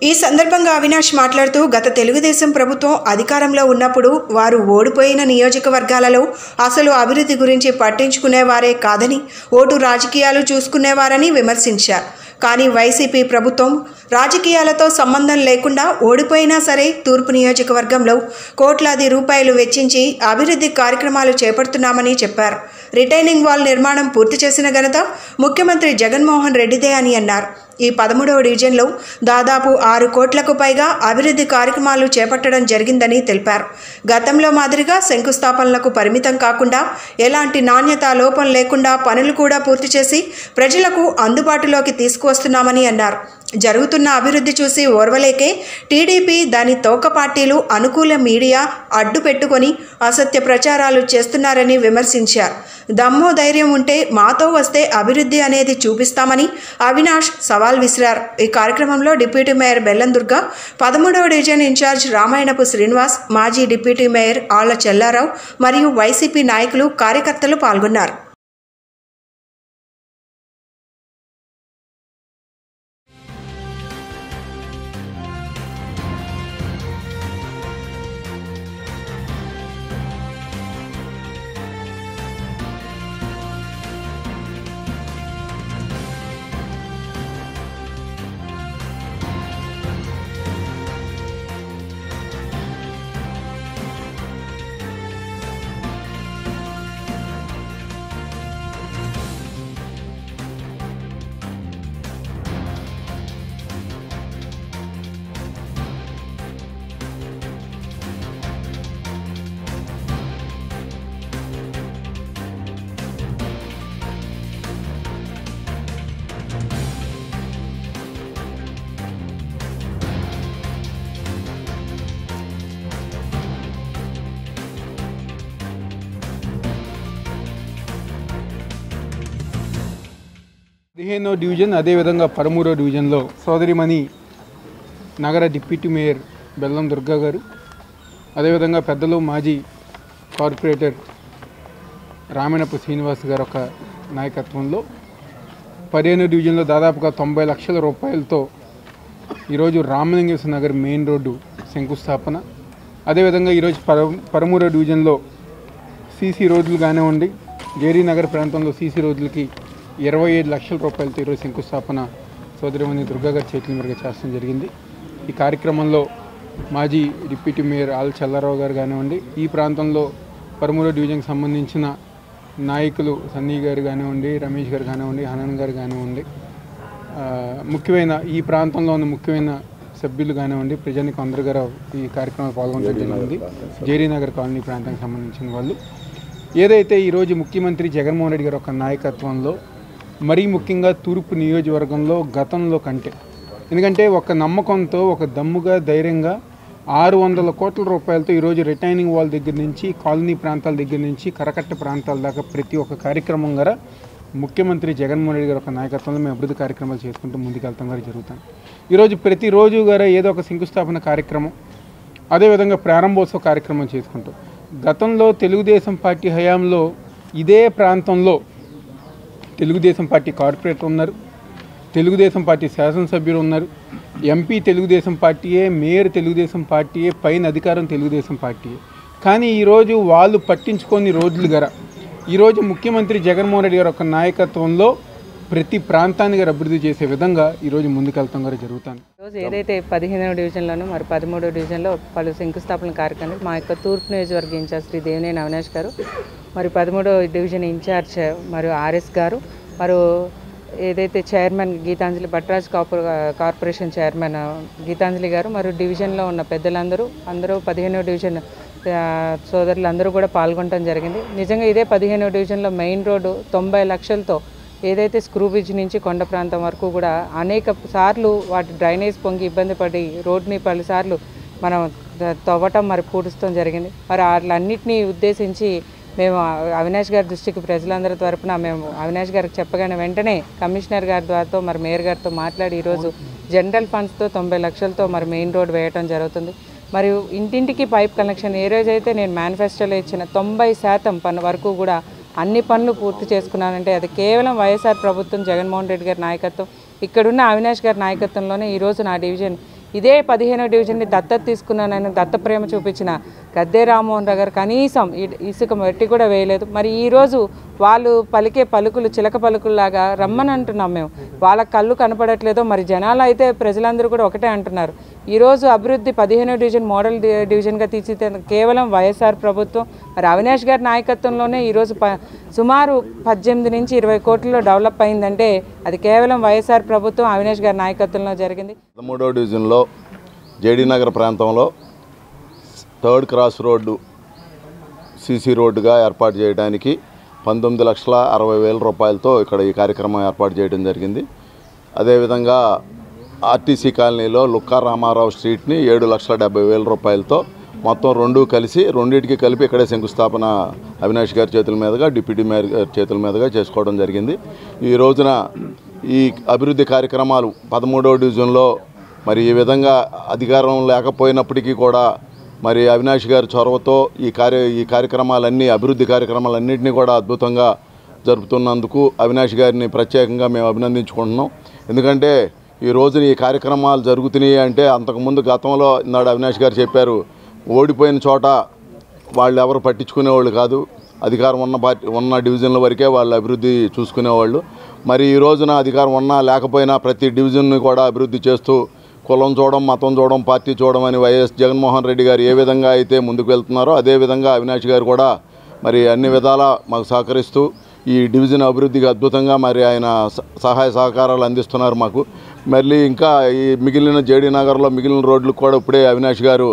ఈ సందర్భంగా అవినాష్ మాట్లాడుతూ గత తెలుగుదేశం ప్రభుత్వం అధికారంలో ఉన్నప్పుడు వారు ఓడిపోయిన నియోజకవర్గాలలో అసలు అభివృద్ధి గురించి పట్టించుకునేవారే కాదని, ఓటు రాజకీయాలు చూసుకునేవారని విమర్శించారు. కానీ వైసీపీ ప్రభుత్వం రాజకీయాలతో సంబంధం లేకుండా ఓడిపోయినా సరే తూర్పు నియోజకవర్గంలో కోట్లాది రూపాయలు వెచ్చించి అభివృద్ధి కార్యక్రమాలు చేపడుతున్నామని చెప్పారు. రిటైనింగ్ వాల్ నిర్మాణం పూర్తి చేసిన ఘనత ముఖ్యమంత్రి జగన్మోహన్ రెడ్డిదే అని అన్నారు. ఈ 13వ డివిజన్లో దాదాపు 6 కోట్లకు పైగా అభివృద్ధి కార్యక్రమాలు చేపట్టడం జరిగిందని తెలిపారు. గతంలో మాదిరిగా శంకుస్థాపనలకు పరిమితం కాకుండా ఎలాంటి నాణ్యత లోపం లేకుండా పనులు కూడా పూర్తి చేసి ప్రజలకు అందుబాటులోకి తీసుకువస్తున్నామని అన్నారు. జరుగుతున్న అభివృద్ధి చూసి ఓర్వలేకే టీడీపీ, దాని తోక పార్టీలు, అనుకూల మీడియా అడ్డు పెట్టుకొని అసత్య ప్రచారాలు చేస్తున్నారని విమర్శించారు. దమ్ము ధైర్యం ఉంటే మాతో వస్తే అభివృద్ధి అనేది చూపిస్తామని అవినాష్ సవాల్ విసిరారు. ఈ కార్యక్రమంలో డిప్యూటీ మేయర్ బెల్లం దుర్గా, 13వ డివిజన్ ఇన్ఛార్జ్ రామాయణపు శ్రీనివాస్, మాజీ డిప్యూటీ మేయర్ ఆళ్ల చెల్లారావు మరియు వైసీపీ నాయకులు, కార్యకర్తలు పాల్గొన్నారు. పదిహేనో డివిజన్ అదేవిధంగా 13వ డివిజన్లో సోదరిమణి నగర డిప్యూటీ మేయర్ బెల్లం దుర్గా గారు, అదేవిధంగా పెద్దలు మాజీ కార్పొరేటర్ రామాయణపు శ్రీనివాస్ గారు ఒక నాయకత్వంలో 15వ డివిజన్లో దాదాపుగా 90 లక్షల రూపాయలతో ఈరోజు రామలింగేశ్వర నగర్ మెయిన్ రోడ్డు శంకుస్థాపన, అదేవిధంగా ఈరోజు 13వ డివిజన్లో సీసీ రోడ్లు కానివ్వండి, జేరీ నగర్ ప్రాంతంలో సీసీ రోడ్లకి 27 లక్షల రూపాయలతో ఈరోజు శంకుస్థాపన సోదరిమణి దుర్గా గారి చేతుల మీదుగా చేస్తడం జరిగింది. ఈ కార్యక్రమంలో మాజీ డిప్యూటీ మేయర్ ఆళ్ల చెల్లారావు గారు కానివ్వండి, ఈ ప్రాంతంలో 13వ డివిజన్కి సంబంధించిన నాయకులు సన్నీ గారు కానివ్వండి, రమేష్ గారు కానివ్వండి, హనన్ గారు కానివ్వండి, ముఖ్యమైన ఈ ప్రాంతంలో ఉన్న ముఖ్యమైన సభ్యులు కానివ్వండి, ప్రజానికి అందరు గారు ఈ కార్యక్రమంలో పాల్గొనడం జరిగింది. జేరీ నగర్ కాలనీ ప్రాంతానికి సంబంధించిన వాళ్ళు ఏదైతే ఈరోజు ముఖ్యమంత్రి జగన్మోహన్ రెడ్డి గారు ఒక నాయకత్వంలో మరీ ముఖ్యంగా తూర్పు నియోజకవర్గంలో గతంలో కంటే, ఎందుకంటే ఒక నమ్మకంతో ఒక దమ్ముగా ధైర్యంగా 600 కోట్ల రూపాయలతో ఈరోజు రిటైనింగ్ వాల్ దగ్గర నుంచి కాలనీ ప్రాంతాల దగ్గర నుంచి కరకట్ట ప్రాంతాల దాకా ప్రతి ఒక్క కార్యక్రమం గారా ముఖ్యమంత్రి జగన్మోహన్ రెడ్డి గారు ఒక నాయకత్వంలో మేము అభివృద్ధి కార్యక్రమాలు చేసుకుంటూ ముందుకెళ్తాం గారు జరుగుతాం. ఈరోజు ప్రతిరోజు గారా ఏదో ఒక శంకుస్థాపన కార్యక్రమం, అదేవిధంగా ప్రారంభోత్సవ కార్యక్రమం చేసుకుంటాం. గతంలో తెలుగుదేశం పార్టీ హయాంలో ఇదే ప్రాంతంలో తెలుగుదేశం పార్టీ కార్పొరేటర్ ఉన్నారు, తెలుగుదేశం పార్టీ శాసనసభ్యులు ఉన్నారు, ఎంపీ తెలుగుదేశం పార్టీయే, మేయర్ తెలుగుదేశం పార్టీయే, పైన అధికారం తెలుగుదేశం పార్టీయే. కానీ ఈరోజు వాళ్ళు పట్టించుకొని రోజులు గర ఈరోజు ముఖ్యమంత్రి జగన్మోహన్ రెడ్డి గారి యొక్క నాయకత్వంలో ప్రతి ప్రాంతాన్ని గారు అభివృద్ధి చేసే విధంగా ఈరోజు ముందుకెళ్తాం గారు జరుగుతాను. ఈరోజు ఏదైతే 15వ డివిజన్లోనూ మరి 13వ డివిజన్లో పలు శంకుస్థాపన కార్యక్రమాలు మా యొక్క తూర్పు నియోజకవర్గ ఇన్ఛార్జ్ శ్రీ దేవినేని అవినాష్ గారు, మరి 13వ డివిజన్ ఇన్ఛార్జ్ మరియు ఆర్ఎస్ గారు, మరి ఏదైతే chairman Geethanjali Bhatraj corporation chairman Geethanjali గారు, మరియు డివిజన్లో ఉన్న పెద్దలందరూ 15వ డివిజన్ సోదరులందరూ కూడా పాల్గొనడం జరిగింది. నిజంగా ఇదే 15వ డివిజన్లో మెయిన్ రోడ్డు 90 లక్షలతో ఏదైతే స్క్రూ బ్రిడ్జ్ నుంచి కొండ ప్రాంతం వరకు కూడా అనేక సార్లు వాటి డ్రైనేజ్ పొంగి ఇబ్బంది పడి రోడ్ని పలుసార్లు మనం తవ్వటం మరి పూడుస్తాం జరిగింది. మరి వాటిలన్నింటినీ ఉద్దేశించి మేము అవినాష్ గారి దృష్టికి ప్రజలందరి తరపున మేము అవినాష్ గారికి చెప్పగానే వెంటనే కమిషనర్ గారి ద్వారాతో మరి మేయర్ గారితో మాట్లాడి ఈరోజు జనరల్ ఫండ్స్తో 90 లక్షలతో మరి మెయిన్ రోడ్ వేయటం జరుగుతుంది. మరియు ఇంటింటికి పైప్ కనెక్షన్ ఏ రోజైతే నేను మేనిఫెస్టోలో ఇచ్చిన 90% పని వరకు కూడా అన్ని పనులు పూర్తి చేసుకున్నానంటే అది కేవలం వైఎస్ఆర్ ప్రభుత్వం జగన్మోహన్ రెడ్డి గారి నాయకత్వం, ఇక్కడున్న అవినాష్ గారి నాయకత్వంలోనే ఈరోజు నా డివిజన్ ఇదే 15వ డివిజన్ని దత్తత తీసుకున్నానని దత్త ప్రేమ చూపించిన గద్దే రామ్మోహన్ రావు గారు కనీసం ఇసుక మట్టి కూడా వేయలేదు. మరి ఈరోజు వాళ్ళు పలికే పలుకులు చిలక పలుకుల్లాగా రమ్మని అంటున్నాం మేము. వాళ్ళ కళ్ళు కనపడట్లేదో మరి జనాలు అయితే ప్రజలందరూ కూడా ఒకటే అంటున్నారు. ఈరోజు అభివృద్ధి 15వ డివిజన్ మోడల్ డివిజన్గా తీర్చిదిద్దిన కేవలం వైఎస్ఆర్ ప్రభుత్వం మరి అవినాష్ గారి నాయకత్వంలోనే ఈరోజు సుమారు 18 నుంచి 20 కోట్లలో డెవలప్ అయిందంటే అది కేవలం వైఎస్ఆర్ ప్రభుత్వం అవినాష్ గారి నాయకత్వంలో జరిగింది. 13వ డివిజన్లో జేడీ నగర్ ప్రాంతంలో 3rd క్రాస్ రోడ్డు సీసీ రోడ్డుగా ఏర్పాటు చేయడానికి 19,60,000 రూపాయలతో ఇక్కడ ఈ కార్యక్రమం ఏర్పాటు చేయడం జరిగింది. అదేవిధంగా ఆర్టీసీ కాలనీలో లుక్కా రామారావు స్ట్రీట్ని 7,70,000 రూపాయలతో మొత్తం రెండింటికి కలిపి ఇక్కడే శంకుస్థాపన అవినాష్ గారి చేతుల మీదుగా డిప్యూటీ మేయర్ గారి చేతుల మీదుగా చేసుకోవడం జరిగింది. ఈ రోజున ఈ అభివృద్ధి కార్యక్రమాలు 13వ డివిజన్లో మరి ఈ విధంగా అధికారం లేకపోయినప్పటికీ కూడా మరి అవినాష్ గారి చొరవతో ఈ కార్యక్రమాలన్నీ అభివృద్ధి కార్యక్రమాలన్నింటినీ కూడా అద్భుతంగా జరుపుతున్నందుకు అవినాష్ గారిని ప్రత్యేకంగా మేము అభినందించుకుంటున్నాం. ఎందుకంటే ఈ రోజున ఈ కార్యక్రమాలు జరుగుతున్నాయి అంటే అంతకుముందు గతంలో నాడు అవినాష్ గారు చెప్పారు, ఓడిపోయిన చోట వాళ్ళు ఎవరు పట్టించుకునేవాళ్ళు కాదు, అధికారం ఉన్న డివిజన్ల వరకే వాళ్ళు అభివృద్ధి చూసుకునేవాళ్ళు. మరి ఈ రోజున అధికారం ఉన్నా లేకపోయినా ప్రతి డివిజన్ని కూడా అభివృద్ధి చేస్తూ కులం చూడడం, మతం చూడడం, పార్టీ చూడడం అని వైఎస్ జగన్మోహన్ రెడ్డి గారు ఏ విధంగా అయితే ముందుకు వెళ్తున్నారో అదేవిధంగా అవినాష్ గారు కూడా మరి అన్ని విధాలా మాకు సహకరిస్తూ ఈ డివిజన్ అభివృద్ధికి అద్భుతంగా మరి ఆయన సహాయ సహకారాలు అందిస్తున్నారు మాకు. మళ్ళీ ఇంకా ఈ మిగిలిన జేడీ నగర్లో మిగిలిన రోడ్లకు కూడా ఇప్పుడే అవినాష్ గారు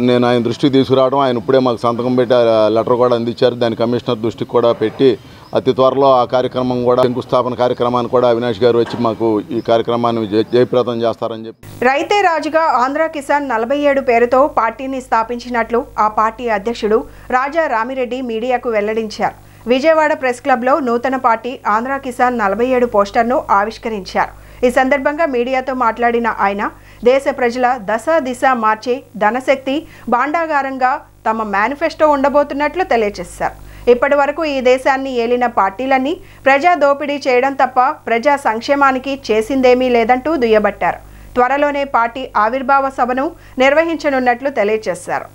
నేను ఆయన దృష్టికి తీసుకురావడం, ఆయన ఇప్పుడే మాకు సంతకం పెట్టి లెటర్ కూడా అందించారు. దాని కమిషనర్ దృష్టికి కూడా పెట్టి అతి త్వరలో ఆ కార్యక్రమం కూడా శంకుస్థాపన కార్యక్రమాన్ని కూడా అవినాష్ గారు వచ్చి మాకు ఈ కార్యక్రమాన్ని జయప్రదం చేస్తారని చెప్పి. రైతే రాజుగా ఆంధ్ర కిసాన్ 47 పేరుతో పార్టీని స్థాపించినట్లు ఆ పార్టీ అధ్యక్షుడు రాజా రామిరెడ్డి మీడియాకు వెల్లడించారు. విజయవాడ ప్రెస్ క్లబ్లో నూతన పార్టీ ఆంధ్ర కిసాన్ 47 పోస్టర్ను ఆవిష్కరించారు. ఈ సందర్భంగా మీడియాతో మాట్లాడిన ఆయన దేశ ప్రజల దశ దిశ మార్చే ధనశక్తి భాండాగారంగా తమ మేనిఫెస్టో ఉండబోతున్నట్లు తెలియజేశారు. ఇప్పటి వరకు ఈ దేశాన్ని ఏలిన పార్టీలన్నీ ప్రజా దోపిడీ చేయడం తప్ప ప్రజా సంక్షేమానికి చేసిందేమీ లేదంటూ దుయ్యబట్టారు. త్వరలోనే పార్టీ ఆవిర్భావ సభను నిర్వహించనున్నట్లు తెలియజేశారు.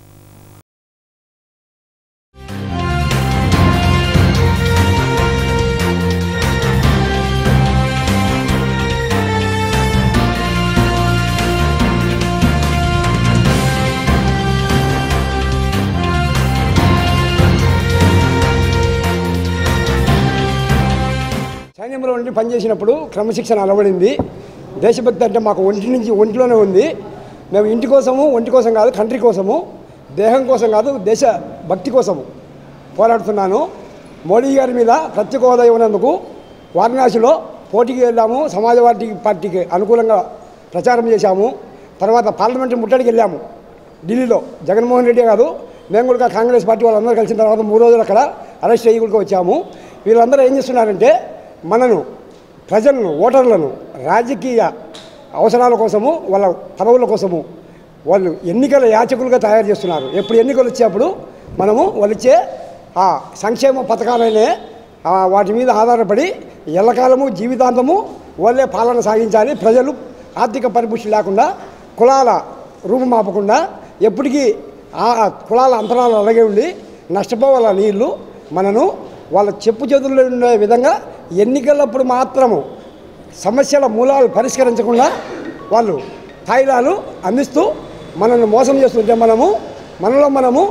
సైన్యంలో ఉండి పనిచేసినప్పుడు క్రమశిక్షణ అలవడింది. దేశభక్తి అంటే మాకు ఒంట్లోనే ఉంది. మేము ఇంటి కోసము, ఒంటి కోసం కాదు, కంట్రీ కోసము, దేహం కోసం కాదు, దేశ భక్తి కోసము పోరాడుతున్నాను. మోడీ గారి మీద ప్రత్యేక హోదా ఇవ్వనందుకు వారణాసిలో పోటీకి వెళ్ళాము. సమాజ్వాదీ పార్టీకి అనుకూలంగా ప్రచారం చేశాము. తర్వాత పార్లమెంటరీ ముట్టడికి వెళ్ళాము ఢిల్లీలో. జగన్మోహన్ రెడ్డి కాదు, మేము కూడా కాంగ్రెస్ పార్టీ వాళ్ళందరూ కలిసిన తర్వాత 3 రోజులు అక్కడ అరెస్ట్ అయ్యి కూడా వచ్చాము. వీళ్ళందరూ ఏం చేస్తున్నారంటే మనను, ప్రజలను, ఓటర్లను రాజకీయ అవసరాల కోసము, వాళ్ళ పదవుల కోసము వాళ్ళు ఎన్నికల యాచకులుగా తయారు చేస్తున్నారు. ఎప్పుడు ఎన్నికలు వచ్చేప్పుడు మనము వాళ్ళు ఇచ్చే ఆ సంక్షేమ పథకాలనే వాటి మీద ఆధారపడి ఎల్లకాలము జీవితాంతము వాళ్ళే పాలన సాగించాలి. ప్రజలు ఆర్థిక పరిపుష్టి లేకుండా, కులాల రూపుమాపకుండా, ఎప్పటికీ ఆ కులాల అంతరాలు అలాగే ఉండి నష్టపోవాల నీళ్ళు మనను వాళ్ళ చెప్పు చేతుల్లో ఉండే విధంగా ఎన్నికలప్పుడు మాత్రము సమస్యల మూలాలు పరిష్కరించకుండా వాళ్ళు తాయిలాలు అందిస్తూ మనల్ని మోసం చేస్తుంటే మనము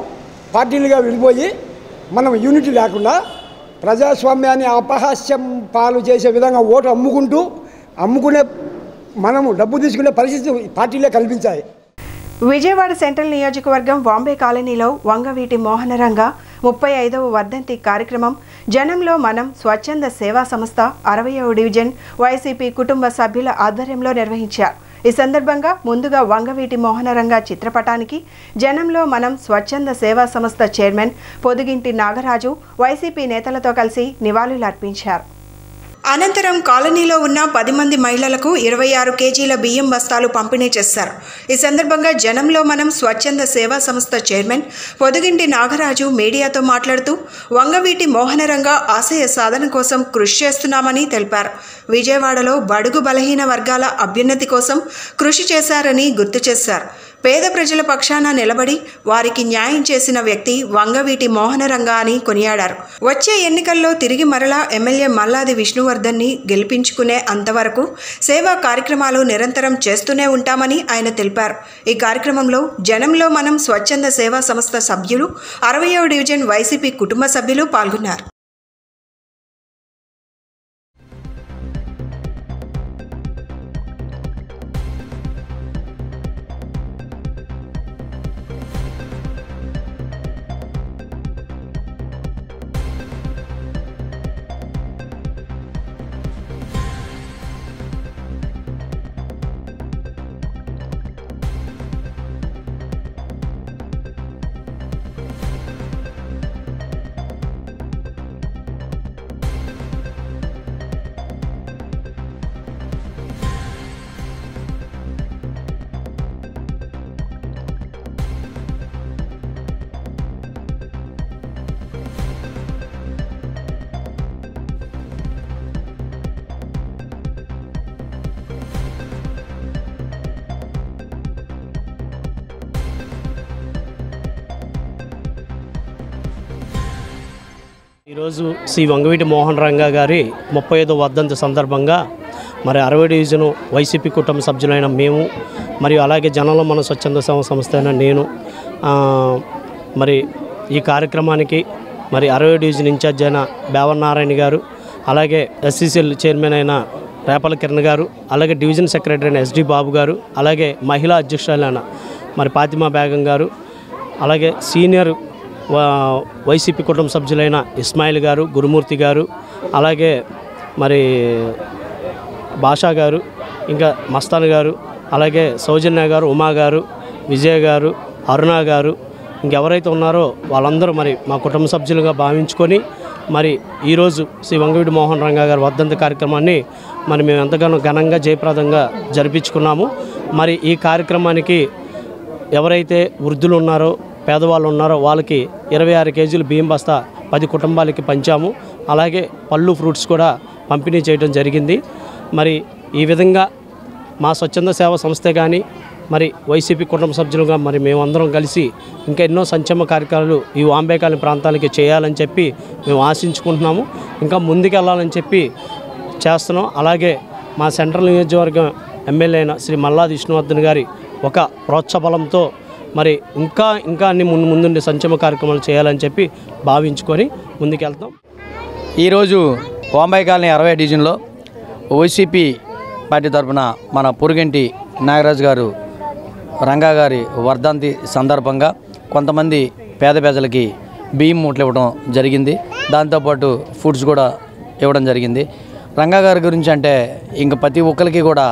పార్టీలుగా విడిపోయి మనం యూనిటీ లేకుండా ప్రజాస్వామ్యాన్ని అపహాస్యం పాలు చేసే విధంగా ఓటు అమ్ముకునే మనము డబ్బు తీసుకునే పరిస్థితి పార్టీలే కల్పించాయి. విజయవాడ సెంట్రల్ నియోజకవర్గం వాంబే కాలనీలో వంగవీటి మోహనరంగ 35వ వర్ధంతి కార్యక్రమం జనంలో మనం స్వచ్ఛంద సేవా సంస్థ 60వ డివిజన్ వైసీపీ కుటుంబ సభ్యుల ఆధ్వర్యంలో నిర్వహించారు. ఈ సందర్భంగా ముందుగా వంగవీటి మోహనరంగ చిత్రపటానికి జనంలో మనం స్వచ్ఛంద సేవా సంస్థ చైర్మన్ పొదుగింటి నాగరాజు వైసీపీ నేతలతో కలిసి నివాళులర్పించారు. అనంతరం కాలనీలో ఉన్న 10 మంది మహిళలకు 26 కేజీల బియ్యం బస్తాలు పంపిణీ చేశారు. ఈ సందర్భంగా జనంలో మనం స్వచ్ఛంద సేవా సంస్థ చైర్మన్ పొదుగింటి నాగరాజు మీడియాతో మాట్లాడుతూ వంగవీటి మోహనరంగ ఆశయ సాధన కోసం కృషి చేస్తున్నామని తెలిపారు. విజయవాడలో బడుగు బలహీన వర్గాల అభ్యున్నతి కోసం కృషి చేశారని గుర్తు చేశారు. పేద ప్రజల పక్షాన నిలబడి వారికి న్యాయం చేసిన వ్యక్తి వంగవీటి మోహనరంగ అని కొనియాడారు. వచ్చే ఎన్నికల్లో తిరిగి మరలా ఎమ్మెల్యే మల్లాది విష్ణువర్ధన్ని గెలిపించుకునే అంతవరకు సేవా కార్యక్రమాలు నిరంతరం చేస్తూనే ఉంటామని ఆయన తెలిపారు. ఈ కార్యక్రమంలో జనంలో మనం స్వచ్ఛంద సేవా సంస్థ సభ్యులు 60వ డివిజన్ వైసీపీ కుటుంబ సభ్యులు పాల్గొన్నారు. ఈరోజు శ్రీ వంగవీటి మోహనరంగ గారి 35వ వర్ధంతి సందర్భంగా మరి 60వ డివిజను వైసీపీ కుటుంబ సభ్యులైన మేము మరియు అలాగే జనంలో మన స్వచ్ఛంద సేవా సంస్థ అయిన నేను మరి ఈ కార్యక్రమానికి మరి 60వ డివిజన్ ఇన్ఛార్జ్ అయిన బేవన్నారాయణ గారు, అలాగే ఎస్సీసీఎల్ చైర్మన్ అయిన రేపల కిరణ్ గారు, అలాగే డివిజన్ సెక్రటరీ అయిన ఎస్డి బాబు గారు, అలాగే మహిళా అధ్యక్షులైన మరి ఫాతిమా బేగం గారు, అలాగే సీనియర్ వైసీపీ కుటుంబ సభ్యులైన ఇస్మాయిల్ గారు, గురుమూర్తి గారు, అలాగే మరి భాషా గారు, ఇంకా మస్తాన్ గారు, అలాగే సౌజన్య గారు, ఉమా గారు, విజయ గారు, అరుణ గారు, ఇంకెవరైతే ఉన్నారో వాళ్ళందరూ మరి మా కుటుంబ సభ్యులుగా భావించుకొని మరి ఈరోజు శ్రీ వంగవీటి మోహనరంగ గారి వర్ధంతి కార్యక్రమాన్ని మరి మేము ఎంతగానో ఘనంగా జయప్రదంగా జరిపించుకున్నాము. మరి ఈ కార్యక్రమానికి ఎవరైతే వృద్ధులు ఉన్నారో పేదవాళ్ళు ఉన్నారో వాళ్ళకి 26 కేజీలు బియ్యం బస్తా 10 కుటుంబాలకి పంచాము. అలాగే పళ్ళు ఫ్రూట్స్ కూడా పంపిణీ చేయడం జరిగింది. మరి ఈ విధంగా మా స్వచ్ఛంద సేవా సంస్థే కానీ మరి వైసీపీ కుటుంబ సభ్యులుగా మరి మేమందరం కలిసి ఇంకా ఎన్నో సంక్షేమ కార్యక్రమాలు ఈ వాంబే కాలనీ ప్రాంతాలకి చేయాలని చెప్పి మేము ఆశించుకుంటున్నాము. ఇంకా ముందుకెళ్ళాలని చెప్పి చేస్తున్నాం. అలాగే మా సెంట్రల్ నియోజకవర్గం ఎమ్మెల్యే అయిన శ్రీ మల్లాది విష్ణువర్ధన్ గారి ఒక ప్రోత్సాహబలంతో మరి ఇంకా అన్ని ముందుండి సంక్షేమ కార్యక్రమాలు చేయాలని చెప్పి భావించుకొని ముందుకెళ్తాం. ఈరోజు వాంబే కాలనీ 60వ డివిజన్లో వైసీపీ పార్టీ తరఫున మన పొరుగంటి నాగరాజు గారు రంగా గారి వర్ధంతి సందర్భంగా కొంతమంది పేద ప్రజలకి బియ్యం మూటలు ఇవ్వడం జరిగింది. దాంతోపాటు ఫుడ్స్ కూడా ఇవ్వడం జరిగింది. రంగా గారి గురించి అంటే ఇంక ప్రతి ఒక్కరికి కూడా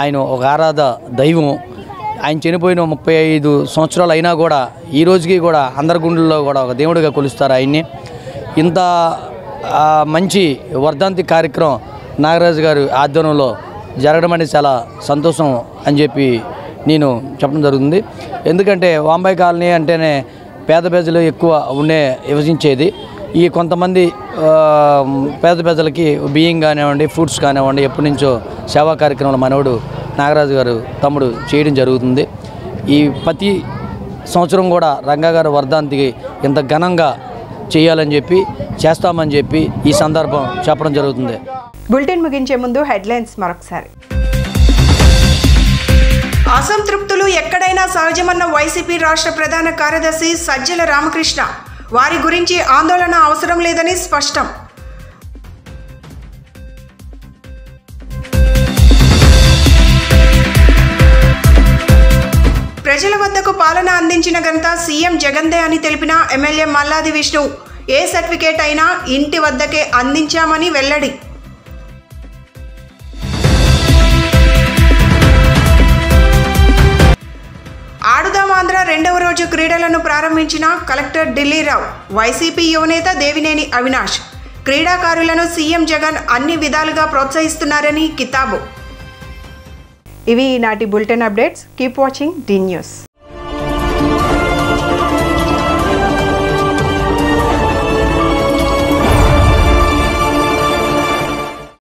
ఆయన ఒక ఆరాధ దైవం. ఆయన చనిపోయిన 35 సంవత్సరాలు అయినా కూడా ఈ రోజుకి కూడా అందరి గుండెల్లో కూడా ఒక దేవుడిగా కొలుస్తారు ఆయన్ని. ఇంత మంచి వర్ధంతి కార్యక్రమం నాగరాజు గారి ఆధ్వర్యంలో జరగడం అనేది చాలా సంతోషం అని చెప్పి నేను చెప్పడం జరుగుతుంది. ఎందుకంటే వాంబే కాలనీ అంటేనే పేద ప్రజలు ఎక్కువ విభజించేది. ఈ కొంతమంది పేద ప్రజలకి బియ్యం కానివ్వండి, ఫ్రూట్స్ కానివ్వండి, ఎప్పటి నుంచో సేవా కార్యక్రమాలు మనవడు నాగరాజు గారు తమ్ముడు చేయడం జరుగుతుంది. ఈ ప్రతి సంవత్సరం కూడా రంగా గారి వర్ధంతికి ఇంత ఘనంగా చేయాలని చెప్పి చేస్తామని చెప్పి ఈ సందర్భం చెప్పడం జరుగుతుంది. బులెటిన్ ముగించే ముందు హెడ్లైన్స్ మరొకసారి. అసంతృప్తులు ఎక్కడైనా సహజమన్న వైసీపీ రాష్ట్ర ప్రధాన కార్యదర్శి సజ్జల రామకృష్ణ. వారి గురించి ఆందోళన అవసరం లేదని స్పష్టం. ప్రజల వద్దకు పాలన అందించిన ఘనత సీఎం జగన్దే అని తెలిపిన ఎమ్మెల్యే మల్లాది విష్ణు. ఏ సర్టిఫికేట్ అయినా ఇంటి వద్దకే అందించామని వెల్లడి. ఆడుదాం ఆంధ్ర రెండవ రోజు క్రీడలను ప్రారంభించిన కలెక్టర్ ఢిల్లీరావు. వైసీపీ యువనేత దేవినేని అవినాష్. క్రీడాకారులను సీఎం జగన్ అన్ని విధాలుగా ప్రోత్సహిస్తున్నారని కితాబు. ఇవి ఈనాటి bulletin updates. Keep watching the news.